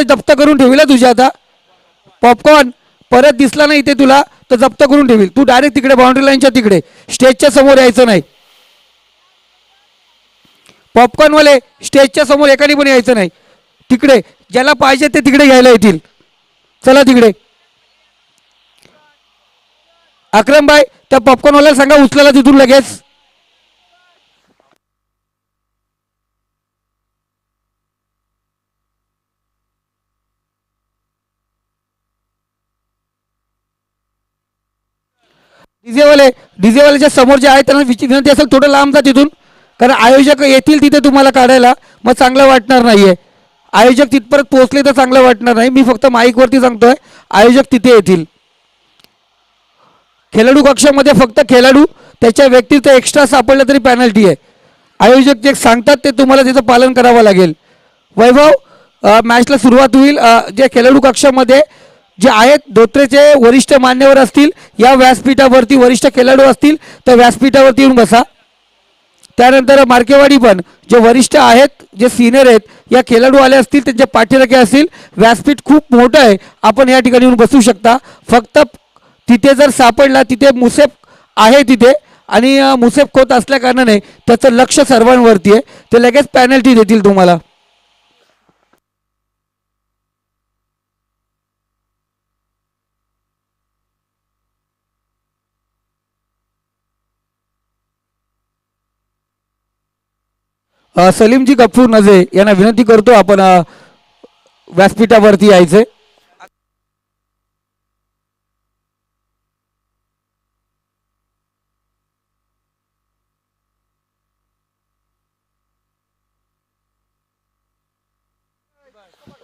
जप्त करून ठेवील तुझ्या आता पॉपकॉर्न परत दिसला नाही इथे तुला तर जप्त करून ठेवील तू डायरेक्ट तिकडे बाउंड्री लाईनच्या तिकडे स्टेजच्या समोर यायचं नाही पॉपकॉर्नवाले स्टेजच्या समोर एकाने पण यायचं नाही तिकडे ज्याला पाहिजे ते तिकडे घ्यायला येतील चला तिकडे अक्रमभाई त्या पॉपकॉर्नवाल्याला सांगा उचलायला तिथून लगेच डीजेवाल्याच्या समोर जे आहे त्यांना विनंती असेल थोडं लांब जा तिथून कारण आयोजक येतील तिथे तुम्हाला काढायला मग चांगलं वाटणार नाहीये आयोजक तिथपर्यंत पोहोचले तर चांगलं वाटणार नाही मी फक्त माईकवरती सांगतोय आयोजक तिथे येतील खेळाडू कक्षामध्ये फक्त खेळाडू त्याच्या व्यक्तीचं एक्स्ट्रा सापडलं तरी पेनल्टी आहे आयोजक जे सांगतात ते तुम्हाला त्याचं पालन करावं लागेल वैभव मॅचला सुरुवात होईल जे खेळाडू कक्षामध्ये जे आहेत धोत्रेचे वरिष्ठ मान्यवर असतील या व्यासपीठावरती वरिष्ठ खेळाडू असतील तर व्यासपीठावरती येऊन बसा त्यानंतर मार्केवाडी पण जे वरिष्ठ आहेत जे सिनियर आहेत या खेळाडू आले असतील त्यांचे पाठीराखे असतील व्यासपीठ खूप मोठं आहे आपण या ठिकाणी येऊन बसू शकता फक्त तिथे जर सापडला तिथे मुसेफ आहे तिथे आणि मुसेफ खोत असल्या कारणाने त्याचं लक्ष सर्वांवरती आहे ते लगेच पेनल्टी देतील तुम्हाला सलीमजी गफूर नजे यांना विनंती करतो आपण व्यासपीठावरती यायचे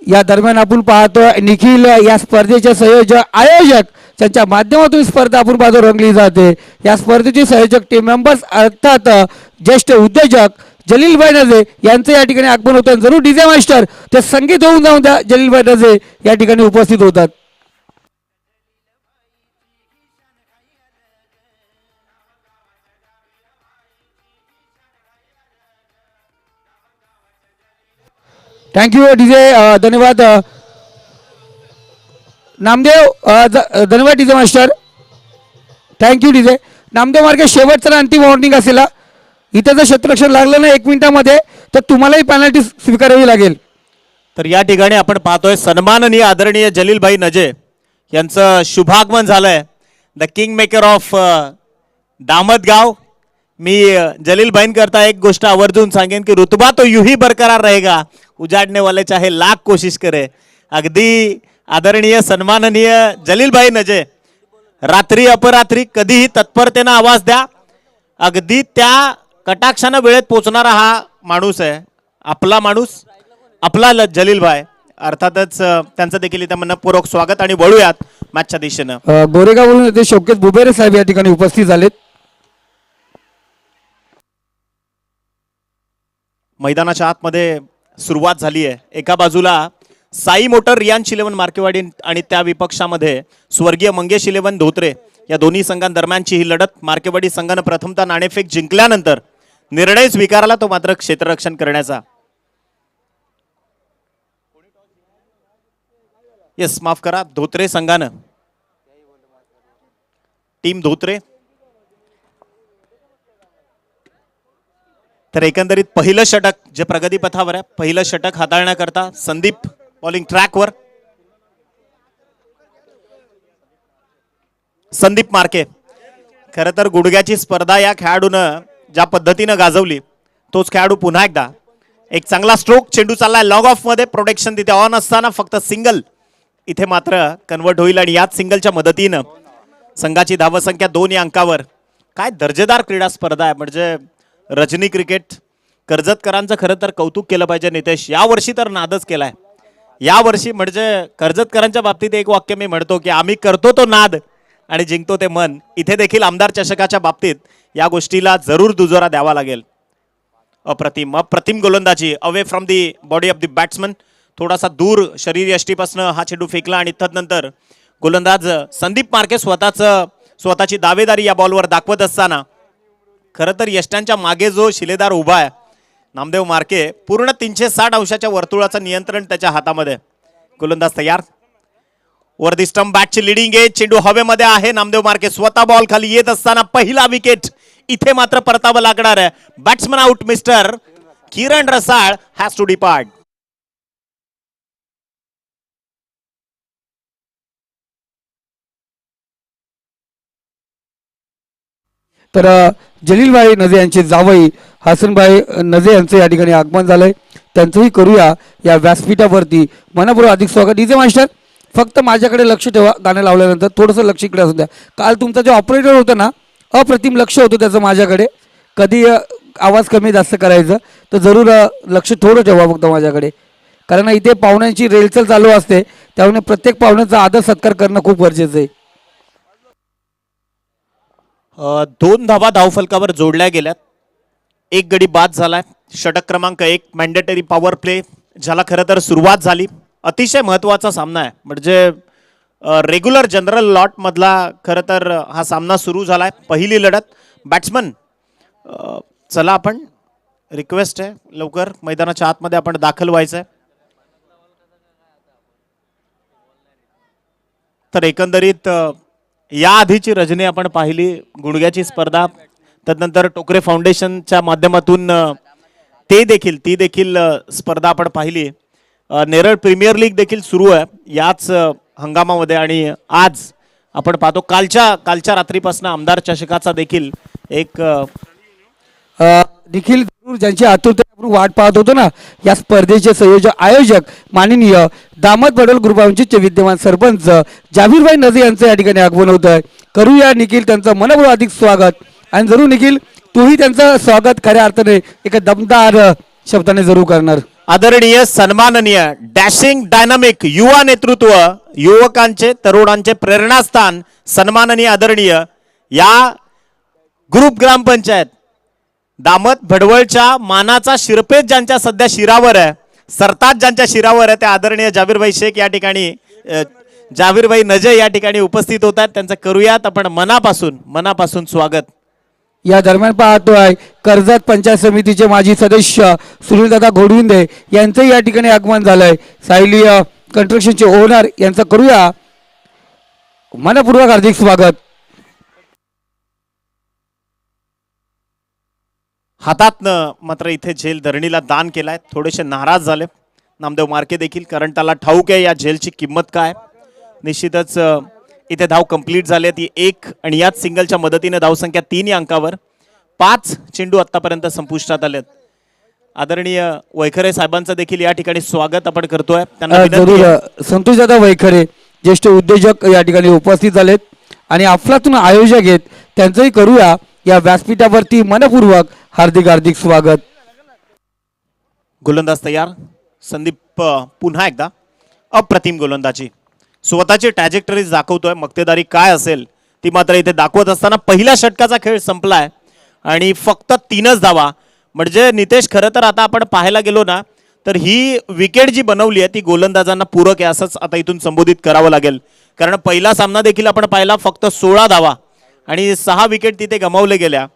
या दरम्यान आपण पाहतो निखिल या स्पर्धेचे आयोजक त्यांच्या माध्यमातून स्पर्धा आपण पाहतो रंगली जाते या स्पर्धेचे संयोजक टीम मेंबर्स अर्थात ज्येष्ठ उद्योजक जलीलभाई नजे यांचं या ठिकाणी आगमन होतं जरूर डीजे मास्टर ते संगीत होऊन जाऊन द्या जलीलभाई नजे या ठिकाणी उपस्थित होतात थँक्यू डीजे धन्यवाद नामदेव धन्यवाद DJ master thank you DJ Namdev मार्गे शेवटचं अंतिम वॉर्निंग असेल इथं जर क्षेत्ररक्षण लागलं ना 1 मिनिटामध्ये तर तुम्हालाही पेनल्टी स्वीकारावी लागेल तर या ठिकाणी आपण पाहतोय सन्माननीय आदरणीय जलीलभाई नजे यांचं शुभागमन झालंय द किंग मेकर ऑफ दामदगाव मी जलीलभाईंकरता एक गोष्ट आवर्जून सांगेन की रुतबा तो यूही बरकरार रहेगा उजाडने वाले चाहे लाख कोशिश करे अगदी आदरणीय सन्माननीय जलीलभाई नजे रात्री अपरात्री कधीही तत्परतेनं आवाज द्या अगदी त्या कटाक्षानं वेळेत पोहोचणारा हा माणूस आहे आपला माणूस आपला जलीलभाई अर्थातच त्यांचं देखील इथं मनपूर्वक स्वागत आणि वळूयात मॅचच्या दिशेनं गोरेगाववरून येथे शौकत बुबेरे साहेब या ठिकाणी उपस्थित झालेत मैदानाच्या आतमध्ये सुरुवात झाली आहे एका बाजूला साई मोटर रियांश 11 मार्केवाडी आणि त्या विपक्षामध्ये स्वर्गीय मंगेश 11 धोत्रे या दोन्ही संघांदरम्यानची ही लढत मार्केवाडी संघानं प्रथमतः नाणेफेक जिंकल्यानंतर निर्णय स्वीकारला तो मात्र क्षेत्ररक्षण करण्याचा येस माफ करा धोत्रे संघानं टीम धोत्रे तर एकंदरीत पहिलं षटक जे प्रगतीपथावर आहे पहिलं षटक हाताळण्याकरता संदीप बॉलिंग ट्रॅकवर संदीप मार्के खरं तर गुडघ्याची स्पर्धा या खेळाडूनं ज्या पद्धतीनं गाजवली तोच खेळाडू पुन्हा एकदा एक चांगला स्ट्रोक चेंडू चाललाय लॉग ऑफ मध्ये प्रोटेक्शन तिथे ऑन असताना फक्त सिंगल इथे मात्र कन्वर्ट होईल आणि याच सिंगलच्या मदतीनं संघाची धावसंख्या 2 या अंकावर काय दर्जेदार क्रीडा स्पर्धा आहे म्हणजे रजनी क्रिकेट कर्जतकरांचं खरं तर कौतुक केलं पाहिजे नितेश यावर्षी तर नादच केलाय यावर्षी म्हणजे कर्जतकरांच्या बाबतीत एक वाक्य मी म्हणतो की आम्ही करतो तो नाद आणि जिंकतो ते मन इथे देखील आमदार चषकाच्या बाबतीत या गोष्टीला जरूर दुजोरा द्यावा लागेल अप्रतिम गोलंदाजी away from the body of the batsman थोडासा दूर शरीर यष्टीपासून हा चेंडू फेकला आणि तदनंतर गोलंदाज संदीप मार्के स्वतःची दावेदारी या बॉलवर दाखवत असताना खरं तर यष्टांच्या मागे जो शिलेदार उभा आहे नामदेव मार्के पूर्ण 360 अंशाच्या वर्तुळाचं नियंत्रण त्याच्या हातामध्ये गोलंदाज तयार. वर दी स्टंप बॅटची लिडिंग आहे. चेंडू हवेमध्ये आहे. नामदेव मार्के स्वतः बॉल खाली येत असताना पहिला विकेट इथे मात्र परतावं लागणार आहे. Batsman out. Mister Kiran Rasal has to depart. तर जलीलभाई नजे यांचे जावई हसनभाई नजे यांचं या ठिकाणी आगमन झालंय. त्यांचंही करूया या व्यासपीठावरती मनपूर्वक अधिक स्वागत. डीजे मास्टर फक्त माझ्याकडे लक्ष ठेवा. गाणं लावल्यानंतर थोडंसं लक्ष इकडे असू द्या. काल तुमचा जो ऑपरेटर होता ना, अप्रतिम लक्ष होतं त्याचं माझ्याकडे. कधी आवाज कमी जास्त करायचं तर जरूर लक्ष थोडं ठेवा फक्त माझ्याकडे, कारण इथे पाहुण्यांची रेलचल चालू असते. त्यामुळे प्रत्येक पाहुण्याचा आदर सत्कार करणं खूप गरजेचं आहे. 2 धावा धावफलकावर जोडल्या गेल्यात. एक गडी बाद झालाय. षटक क्रमांक 1 मॅन्डेटरी पॉवर प्ले ज्याला खरं तर सुरुवात झाली. अतिशय महत्त्वाचा सामना आहे. म्हणजे रेग्युलर जनरल लॉट मधला खरं तर हा सामना सुरू झालाय. पहिली लढत. बॅट्समन चला आपण रिक्वेस्ट आहे लवकर मैदानाच्या आतमध्ये आपण दाखल व्हायचं आहे. तर एकंदरीत या आधीची रजनी आपण पाहिली. गुडघ्याची स्पर्धा, त्यानंतर टोकरे फाउंडेशनच्या माध्यमातून ती देखील स्पर्धा आपण पाहिली. नेरळ प्रीमियर लीग देखील सुरू आहे याच हंगामामध्ये. आणि आज आपण पाहतो कालच्या रात्रीपासून आमदार चषकाचा देखील एक निखिल जरूर ज्यांची आतुरता आपण वाट पाहत होतो ना, या स्पर्धेचे संयोजक आयोजक माननीय दामद बडोल ग्रुपांचे विद्यमान सरपंच जावीरभाई नजे यांचं या ठिकाणी आगमन होत आहे. करूया निखिल त्यांचं मनपूर्वक अधिक स्वागत. आणि जरूर निखिल तूही त्यांचं स्वागत खऱ्या अर्थाने एका दमदार शब्दाने जरूर करणार. आदरणीय सन्माननीय डॅशिंग डायनामिक युवा नेतृत्व, युवकांचे तरुणांचे प्रेरणास्थान, सन्माननीय आदरणीय या ग्रुप ग्रामपंचायत दामत भडवळच्या मानाचा शिरपेच ज्यांच्या सध्या शिरावर आहे, सरताज ज्यांच्या शिरावर आहे, त्या आदरणीय जावीरभाई शेख या ठिकाणी जावीरभाई नजे या ठिकाणी उपस्थित होतात. त्यांचं करूयात आपण मनापासून स्वागत. या दरम्यान पाहतोय कर्जत पंचायत समितीचे माजी सदस्य सुनीलदादा घोडविंदे यांचं या ठिकाणी आगमन झालंय. सायली कन्स्ट्रक्शनचे ओनर यांचं करूया मनपूर्वक हार्दिक स्वागत. हातातनं मात्र इथे झेल धरणीला दान केलाय. थोडेसे नाराज झाले नामदेव मार्के देखील, कारण त्याला ठाऊक आहे या झेलची किंमत काय. निश्चितच इथे धाव कंप्लीट झाली ती 1 आणि याच सिंगलच्या मदतीने धावसंख्या 3 या अंकावर. 5 चेंडू आतापर्यंत संपुष्टात आलेत. आदरणीय वैखरे साहेबांचं देखील या ठिकाणी स्वागत आपण करतोय. त्यांना जरूर संतोषदादा वैखरे ज्येष्ठ उद्योजक या ठिकाणी उपस्थित झालेत आणि अफलातून आयोजक आहेत. त्यांचंही करूया या व्यासपीठावरती मनपूर्वक हार्दिक स्वागत. गोलंदाज तयार. संदीप पुन्हा एकदा अप्रतिम गोलंदाजी, स्वतःची ट्रॅजेक्टरीज दाखवतोय. मक्तेदारी काय असेल ती मात्र इथे दाखवत असताना पहिल्या षटकाचा खेळ संपलाय आणि फक्त 3च धावा. म्हणजे नितेश खरं तर आता आपण पाहायला गेलो ना तर ही विकेट जी बनवली आहे ती गोलंदाजांना पूरक आहे असंच आता इथून संबोधित करावं लागेल. कारण पहिला सामना देखील आपण पाहिला, फक्त 16 धावा आणि 6 विकेट तिथे गमावले गेल्या.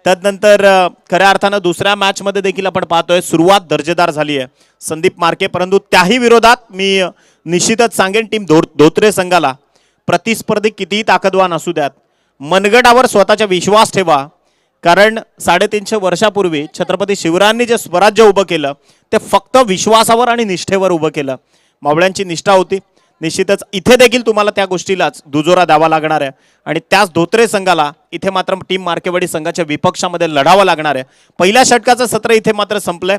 त्यानंतर खऱ्या अर्थानं दुसऱ्या मॅचमध्ये देखील आपण पाहतोय सुरुवात दर्जेदार झाली आहे संदीप मार्के. परंतु त्याही विरोधात मी निश्चितच सांगेन टीम धोत्रे संघाला प्रतिस्पर्धी कितीही ताकदवान असू द्यात, मनगटावर स्वतःचा विश्वास ठेवा. कारण 350 वर्षापूर्वी छत्रपती शिवरायांनी जे स्वराज्य उभं केलं ते फक्त विश्वासावर आणि निष्ठेवर उभं केलं. मावळ्यांची निष्ठा होती. निश्चितच इथे देखील तुम्हाला त्या गोष्टीलाच दुजोरा द्यावा लागणार आहे आणि त्याच धोत्रे संघाला इथे मात्र टीम मार्केवाडी संघाच्या विपक्षामध्ये लढावं लागणार आहे. पहिल्या षटकाचं सत्र इथे मात्र संपलंय.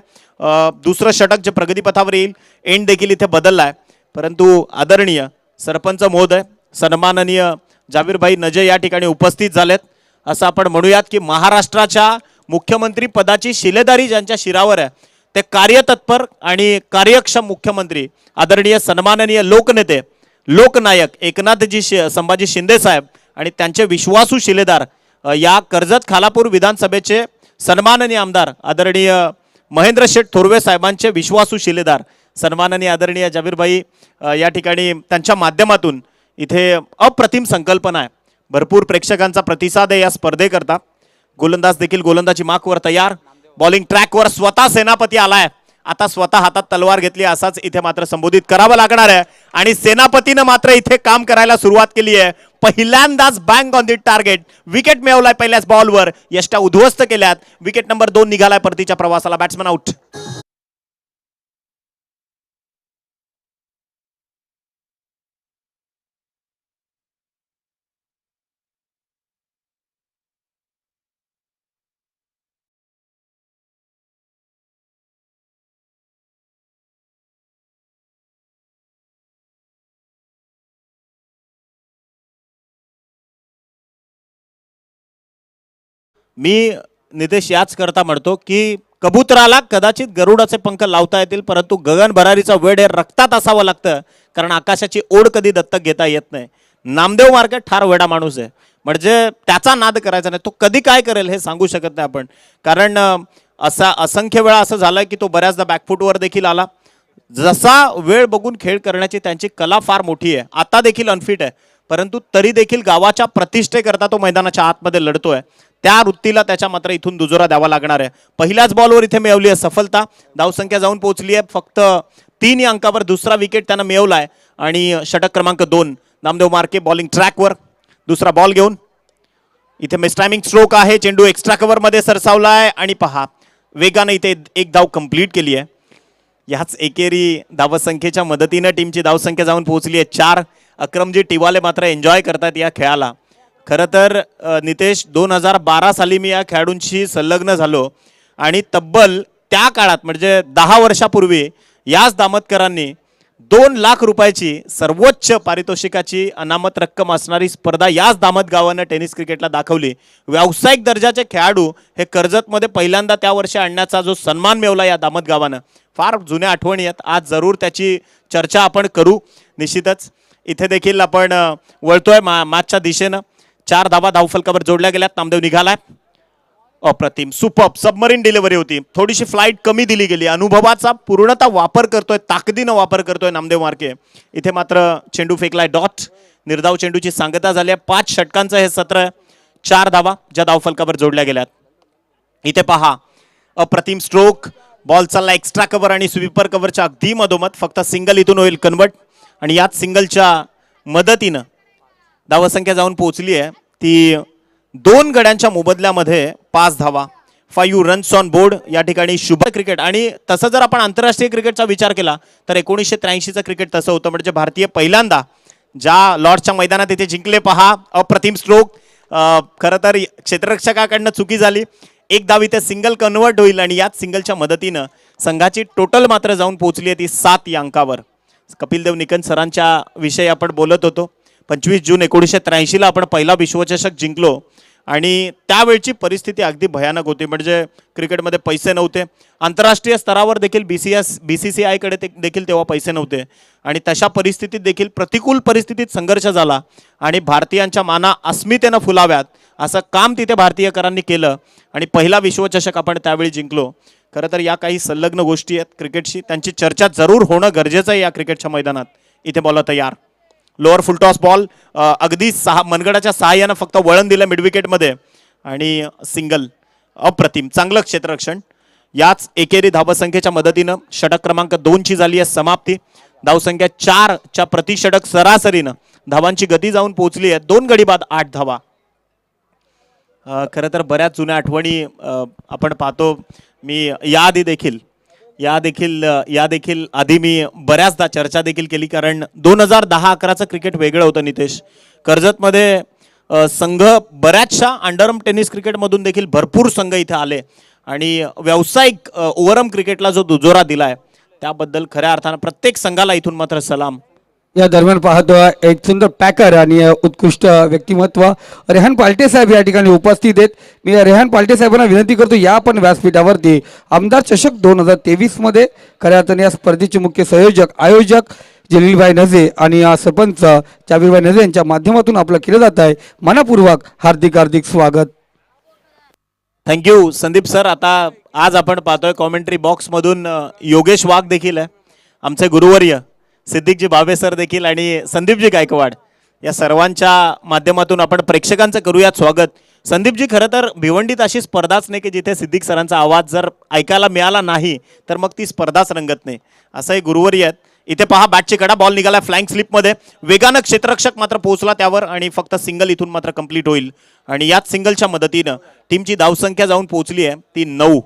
दुसरं षटक जे प्रगतीपथावर येईल, एंड देखील इथे बदललाय. परंतु आदरणीय सरपंच महोदय, सन्माननीय जावीरभाई नजे या ठिकाणी उपस्थित झालेत. असं आपण म्हणूयात की महाराष्ट्राच्या मुख्यमंत्री पदाची शिलेदारी ज्यांच्या शिरावर आहे ते कार्यतत्पर आणि कार्यक्षम मुख्यमंत्री आदरणीय सन्माननीय लोकनेते लोकनायक एकनाथजी संभाजी शिंदे साहेब आणि त्यांचे विश्वासू शिलेदार या कर्जत खालापूर विधानसभेचे सन्माननीय आमदार आदरणीय महेंद्र शेठ थोरवे साहेबांचे विश्वासू शिलेदार सन्माननीय आदरणीय जावीरभाई या ठिकाणी त्यांच्या माध्यमातून इथे अप्रतिम संकल्पना आहे. भरपूर प्रेक्षकांचा प्रतिसाद आहे या स्पर्धेकरता. गोलंदाज देखील गोलंदाजी मार्कवर तयार. बॉलिंग ट्रॅकवर स्वतः सेनापती आलाय आता स्वतः हातात तलवार घेतली असाच इथे मात्र संबोधित करावं लागणार आहे. आणि सेनापतीनं मात्र इथे काम करायला सुरुवात केली आहे. पहिल्यांदाच bank on the target wicket मिळवलाय पहिल्याच बॉलवर. यष्टा उद्ध्वस्त केल्यात. विकेट नंबर 2 निघालाय परतीच्या प्रवासाला. Batsman out. मी नितेश याच करता म्हणतो की कबुतराला कदाचित गरुडाचे पंख लावता येतील, परंतु गगन भरारीचा वेळ हे रक्तात असावं लागतं, कारण आकाशाची ओढ कधी दत्तक घेता येत नाही. नामदेव मार्के ठार वेडा माणूस आहे, म्हणजे त्याचा नाद करायचा नाही. तो कधी काय करेल हे सांगू शकत नाही आपण, कारण असा असंख्य वेळा असं झालं की तो बऱ्याचदा बॅकफुटवर देखील आला. जसा वेळ बघून खेळ करण्याची त्यांची कला फार मोठी आहे. आता देखील अनफिट आहे, परंतु तरी देखील गावाच्या प्रतिष्ठेकरता तो मैदानाच्या आतमध्ये लढतोय. त्या वृत्तीला त्याच्या मात्र इथून दुजोरा द्यावा लागणार आहे. पहिल्याच बॉलवर इथे मिळवली आहे सफलता. धावसंख्या जाऊन पोहोचली आहे फक्त 3 या अंकावर. दुसरा विकेट त्यानं मिळवलाय आणि षटक क्रमांक 2 नामदेव मार्के बॉलिंग ट्रॅकवर. दुसरा बॉल घेऊन इथे मिस टायमिंग स्ट्रोक आहे. चेंडू एक्स्ट्रा कव्हर मध्ये सरसावलाय आणि पहा वेगाने इथे एक धाव कंप्लीट केली आहे. याच एकेरी धावसंख्येच्या मदतीनं टीमची धावसंख्या जाऊन पोहोचली आहे 4. अक्रमजी टिवाले मात्र एन्जॉय करतात या खेळाला. खरं तर नितेश 2012 साली मी या खेळाडूंशी संलग्न झालो आणि तब्बल त्या काळात म्हणजे 10 वर्षापूर्वी याच दामतकरांनी 2 लाख रुपयाची सर्वोच्च पारितोषिकाची अनामत रक्कम असणारी स्पर्धा याच दामत गावानं टेनिस क्रिकेटला दाखवली. व्यावसायिक दर्जाचे खेळाडू हे कर्जतमध्ये पहिल्यांदा त्या वर्षी आणण्याचा जो सन्मान मिळवला या दामत गावानं, फार जुन्या आठवणी आहेत. आज जरूर त्याची चर्चा आपण करू निश्चितच. इथे देखील आपण वळतोय मॅचच्या दिशेनं. 4 धावा धावफलकावर जोडल्या गेल्यात. नामदेव निघालाय. अप्रतिम सुपर सबमरीन डिलिव्हरी होती. थोडीशी फ्लाईट कमी दिली गेली. अनुभवाचा पूर्णतः वापर करतोय, ताकदीनं वापर करतोय नामदेव मार्के. इथे मात्र चेंडू फेकलाय डॉट. निर्धाव चेंडूची सांगता झाली आहे. 5 षटकांचं हे सत्र आहे. 4 धावा ज्या धावफलकावर जोडल्या गेल्यात. इथे पहा अप्रतिम स्ट्रोक. बॉल चालला एक्स्ट्रा कव्हर आणि स्वीपर कव्हरच्या अगदी मधोमध. फक्त सिंगल इथून होईल कन्वर्ट आणि याच सिंगलच्या मदतीनं धावसंख्या जाऊन पोहोचली आहे ती 2 गड्यांच्या मोबदल्यामध्ये 5 धावा. 5 रन्स ऑन बोर्ड. या ठिकाणी शुभ क्रिकेट. आणि तसं जर आपण आंतरराष्ट्रीय क्रिकेटचा विचार केला तर 1983चं क्रिकेट तसं होतं, म्हणजे भारतीय पहिल्यांदा ज्या लॉर्ड्सच्या मैदानात इथे जिंकले. पहा अप्रतिम स्ट्रोक. खरं तर क्षेत्ररक्षकाकडनं चुकी झाली. एक धाव इथे सिंगल कन्वर्ट होईल आणि याच सिंगलच्या मदतीनं संघाची टोटल मात्र जाऊन पोहोचली आहे ती 7 या अंकावर. कपिल देव निकन सरांच्या विषयी आपण बोलत होतो. 25 जून 1983ला आपण पहिला विश्वचषक जिंकलो आणि त्यावेळची परिस्थिती अगदी भयानक होती. म्हणजे क्रिकेटमध्ये पैसे नव्हते. आंतरराष्ट्रीय स्तरावर देखील BCCI कडे देखील तेव्हा पैसे नव्हते आणि तशा परिस्थितीत देखील प्रतिकूल परिस्थितीत संघर्ष झाला आणि भारतीयांच्या माना अस्मितेनं फुलाव्यात असं काम तिथे भारतीयकरांनी केलं आणि पहिला विश्वचषक आपण त्यावेळी जिंकलो. खरं तर या काही संलग्न गोष्टी आहेत क्रिकेटशी, त्यांची चर्चा जरूर होणं गरजेचं आहे या क्रिकेटच्या मैदानात. इथे बॉल तयार. Lower full toss ball. अगदी मनगडाच्या सहाय्यानं फक्त वळण दिलं मिड विकेटमध्ये आणि सिंगल. अप्रतिम चांगलं क्षेत्ररक्षण. याच एकेरी धावसंख्येच्या मदतीनं षटक क्रमांक 2 ची झाली आहे समाप्ती. धावसंख्या 4च्या प्रतिषटक सरासरीनं धावांची गती जाऊन पोहोचली आहे. 2 गडी बाद 8 धावा. खरं तर बऱ्याच जुन्या आठवणी आपण पाहतो. मी याआधी देखील आधी मी बऱ्याचदा चर्चा देखील केली, कारण 2010-11चं क्रिकेट वेगळं होतं नितेश. कर्जतमध्ये संघ बऱ्याचशा अंडरआर्म टेनिस क्रिकेटमधून देखील भरपूर संघ इथे आले आणि व्यावसायिक ओव्हरआर्म क्रिकेटला जो दुजोरा दिलाय त्याबद्दल खऱ्या अर्थानं प्रत्येक संघाला इथून मात्र सलाम. या दरम्यान पाहतो एक सुंदर पॅकर आणि उत्कृष्ट व्यक्तिमत्व रेहान पालटे साहेब या ठिकाणी उपस्थित आहेत. मी रेहान पालटे साहेबांना विनंती करतो या पण व्यासपीठावरती आमदार चषक 2023 मध्ये खऱ्या अर्थाने या स्पर्धेचे मुख्य आयोजक जलीलभाई नजे आणि सरपंच चावीरभाई नजे यांच्या माध्यमातून आपलं केलं जात आहे. मनपूर्वक हार्दिक स्वागत. Thank you Sandeep sir. आता आज आपण पाहतोय कॉमेंट्री बॉक्समधून योगेश वाघ देखील आहे, आमचे गुरुवर्य सिद्दीकजी भावे सर देखील आणि संदीपजी गायकवाड. या सर्वांच्या माध्यमातून आपण प्रेक्षकांचं करूयात स्वागत. संदीपजी, खरं तर भिवंडीत अशी स्पर्धाच नाही की जिथे सिद्दीक सरांचा आवाज जर ऐकायला मिळाला नाही तर मग ती स्पर्धाच रंगत नाही. असंही गुरुवारी आहेत. इथे पहा बॅटची कडा, बॉल निघाला फ्लाइंग स्लिपमध्ये, वेगानं क्षेत्ररक्षक मात्र पोहोचला त्यावर आणि फक्त सिंगल इथून मात्र कंप्लीट होईल. आणि याच सिंगलच्या मदतीनं टीमची धावसंख्या जाऊन पोहोचली आहे ती 9.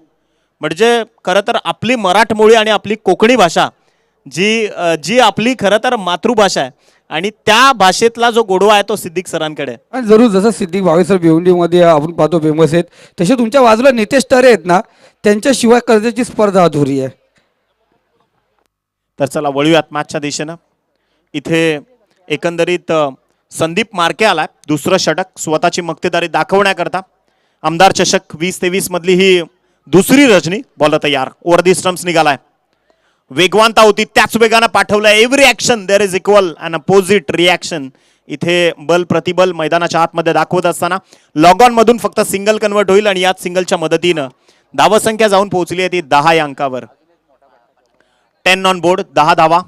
म्हणजे खरं तर आपली मराठमोळी आणि आपली कोकणी भाषा जी जी आपली खरं तर मातृभाषा आहे आणि त्या भाषेतला जो गोडवा आहे तो सिद्दीक सरांकडे आहे. आणि जरूर जसं सिद्दीक भावे सर भिवंडीमध्ये आपण पाहतो फेमस आहेत, तसे तुमच्या बाजूला नितेश टरे आहेत ना, त्यांच्याशिवाय कर्जाची स्पर्धा अधुरी आहे. तर चला वळूयात मॅचच्या दिशेनं. इथे एकंदरीत संदीप मार्के आलाय, दुसरं षटक स्वतःची मक्तेदारी दाखवण्याकरता. आमदार चषक 2023 मधली ही दुसरी रजनी. बॉल तयार, ओव्हर दी स्टंप्स निघालाय. वेगवानता होती, त्याच वेगानं पाठवलंय. Every action there is equal and opposite reaction. इथे बल प्रतिबल मैदानाच्या आतमध्ये दाखवत असताना लॉग ऑन मधून फक्त सिंगल कन्वर्ट होईल आणि याच सिंगलच्या मदतीनं धावसंख्या जाऊन पोहोचली आहे ती 10 या अंकावर. 10 ऑन बोर्ड, 10 धावा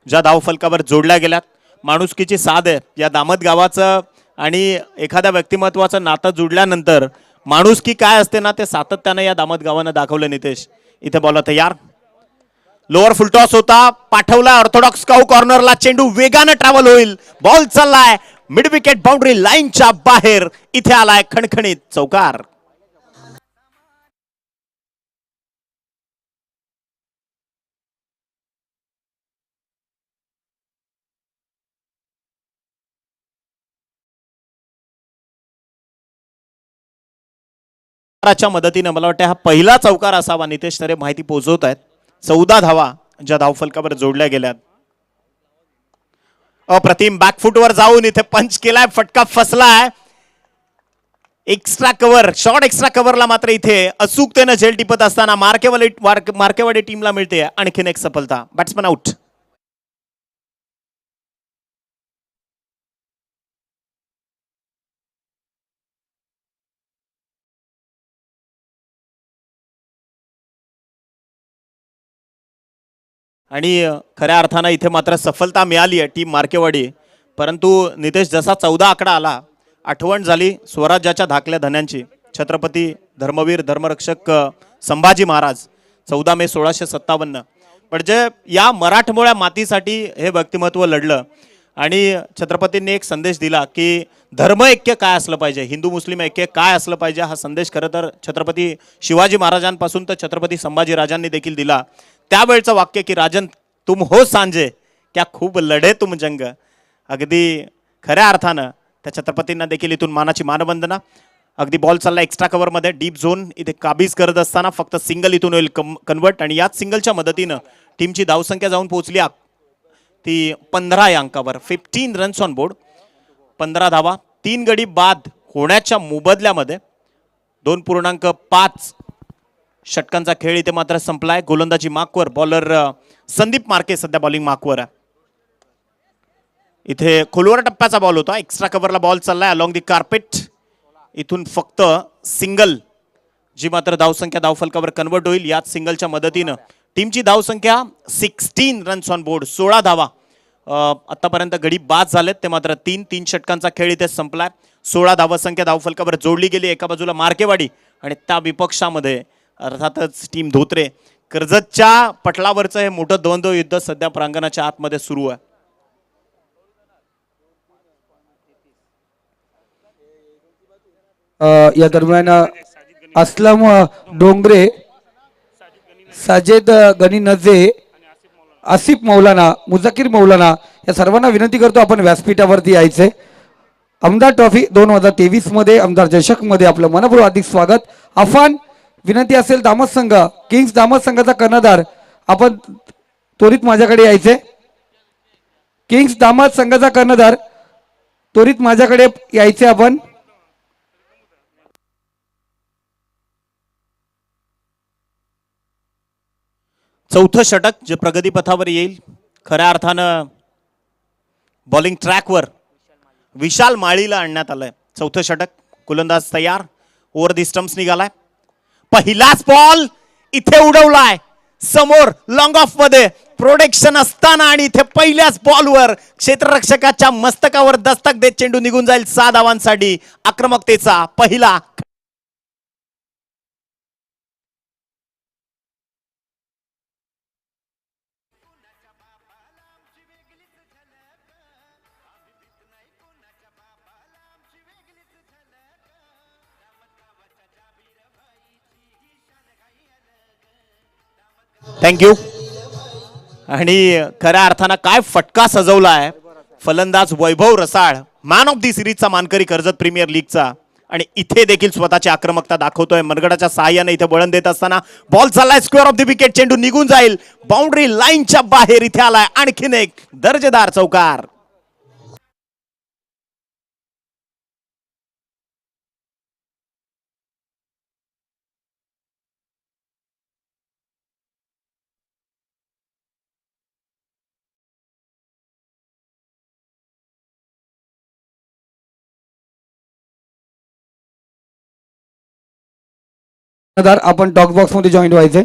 ज्या धावफलकावर जोडल्या गेल्यात. माणुसकीची साध आहे या दामत गावाचं आणि एखाद्या व्यक्तिमत्वाचं नातं जुडल्यानंतर माणुसकी काय असते ना ते सातत्यानं या दामत गावानं दाखवलं. नितेश, इथे बॉल तयार, लोअर फुलटॉस होता, पाठवला ऑर्थोडॉक्स काऊ कॉर्नरला. चेंडू वेगानं ट्रॅव्हल होईल, बॉल चाललाय मिड विकेट बाउंड्री लाईनच्या बाहेर. इथे आलाय खणखणीत चौकार. च्या मदतीनं मला वाटतं हा पहिला चौकार असावा. नितेश तरे माहिती पोहोचवत आहेत. 14 धावा ज्या धावफलकावर जोडल्या गेल्यात. अप्रतिम बॅकफुटवर जाऊन इथे पंच केलाय, फटका फसलाय. एक्स्ट्रा कव्हर, शॉर्ट एक्स्ट्रा कव्हरला मात्र इथे अचूकतेनं झेल टिपत असताना मार्केवाडी टीमला मिळते आणखीन एक सफलता. Batsman out. आणि खऱ्या अर्थानं इथे मात्र सफलता मिळाली आहे टीम मार्केवाडी. परंतु नितेश, जसा 14 आकडा आला, आठवण झाली स्वराज्याच्या धाकल्या धन्यांची. छत्रपती धर्मवीर धर्मरक्षक संभाजी महाराज, 14 मे 1657. म्हणजे या मराठमोळ्या मातीसाठी हे व्यक्तिमत्व लढलं आणि छत्रपतींनी एक संदेश दिला की धर्म ऐक्य काय असलं पाहिजे, हिंदू मुस्लिम ऐक्य काय असलं पाहिजे. हा संदेश खरं तर छत्रपती शिवाजी महाराजांपासून तर छत्रपती संभाजी राजांनी देखील दिला. त्यावेळचं वाक्य की राजन तुम हो सांजे क्या खूप लढे तुम जंग. अगदी खऱ्या अर्थानं त्या छत्रपतींना देखील इथून मानाची मानवंदना. अगदी बॉल चालला एक्स्ट्रा कव्हरमध्ये, डीप झोन इथे काबीज करत असताना फक्त सिंगल इथून होईल कन्वर्ट आणि याच सिंगलच्या मदतीनं टीमची धावसंख्या जाऊन पोहोचली ती 15 या अंकावर. 15 रन्स ऑन बोर्ड, 15 धावा. 3 गडी बाद होण्याच्या मोबदल्यामध्ये 2.5 षटकांचा खेळ इथे मात्र संपलाय. गोलंदाजी मार्कवर बॉलर संदीप मार्के सध्या बॉलिंग मार्कवर आहे. इथे खोलवर टप्प्याचा बॉल होता, एक्स्ट्रा कव्हरला बॉल चाललाय अलॉंग दी कार्पेट. इथून फक्त सिंगल जी मात्र धावसंख्या धावफलकावर कन्वर्ट होईल. याच सिंगलच्या मदतीनं टीमची धावसंख्या 16 रन्स ऑन बोर्ड, 16 धावा. आतापर्यंत गडी बाद झालेत ते मात्र 3 षटकांचा खेळ इथे संपलाय. 16 धावसंख्या धावफलकावर जोडली गेली. एका बाजूला मार्केवाडी आणि त्या विपक्षामध्ये अर्थातच टीम धोत्रे. कर्जतच्या पटलावरचं हे मोठं द्वंद्व युद्ध सध्या प्रांगणाच्या आतमध्ये सुरू आहे. या दरम्यान असलम डोंगरे, साजेद गनी नजे, आसिफ मौलाना, मुझाकिर मौलाना या सर्वांना विनंती करतो आपण व्यासपीठावरती यायचे. आमदार ट्रॉफी 2023 मध्ये आमदार चषक मध्ये आपलं मनपूर्वक हार्दिक स्वागत. अफान विनंती असेल दामत संघ, किंग्स दामत संघाचा कर्णधार आपण त्वरित माझ्याकडे यायचे. किंग्स दामत संघाचा कर्णधार त्वरित माझ्याकडे यायचे आपण. चौथं षटक जे प्रगतीपथावर येईल. खऱ्या अर्थानं बॉलिंग ट्रॅकवर विशाल माळीला आणण्यात आलंय. चौथं षटक, गोलंदाज तयार, ओव्हर दी स्टंप्स निघालाय. पहिलाच बॉल इथे उडवलाय. समोर लॉंग ऑफ मध्ये प्रोटेक्शन असताना आणि इथे पहिल्याच बॉलवर क्षेत्ररक्षकाच्या मस्तकावर दस्तक देत चेंडू निघून जाईल 6 धावांसाठी. आक्रमकतेचा पहिला थँक्यू. आणि खऱ्या अर्थानं काय फटका सजवलाय फलंदाज वैभव रसाळ, मॅन ऑफ दी सिरीजचा मानकरी कर्जत प्रीमियर लीगचा. आणि इथे देखील स्वतःची आक्रमकता दाखवतोय. मनगडाच्या सहाय्याने इथे वळण देत असताना बॉल चाललाय स्क्वेअर ऑफ द विकेट. चेंडू निघून जाईल बाउंड्री लाईनच्या बाहेर. इथे आलाय आणखीन एक दर्जेदार चौकार. आपण टॉक बॉक्स मध्ये जॉईन व्हायचंय.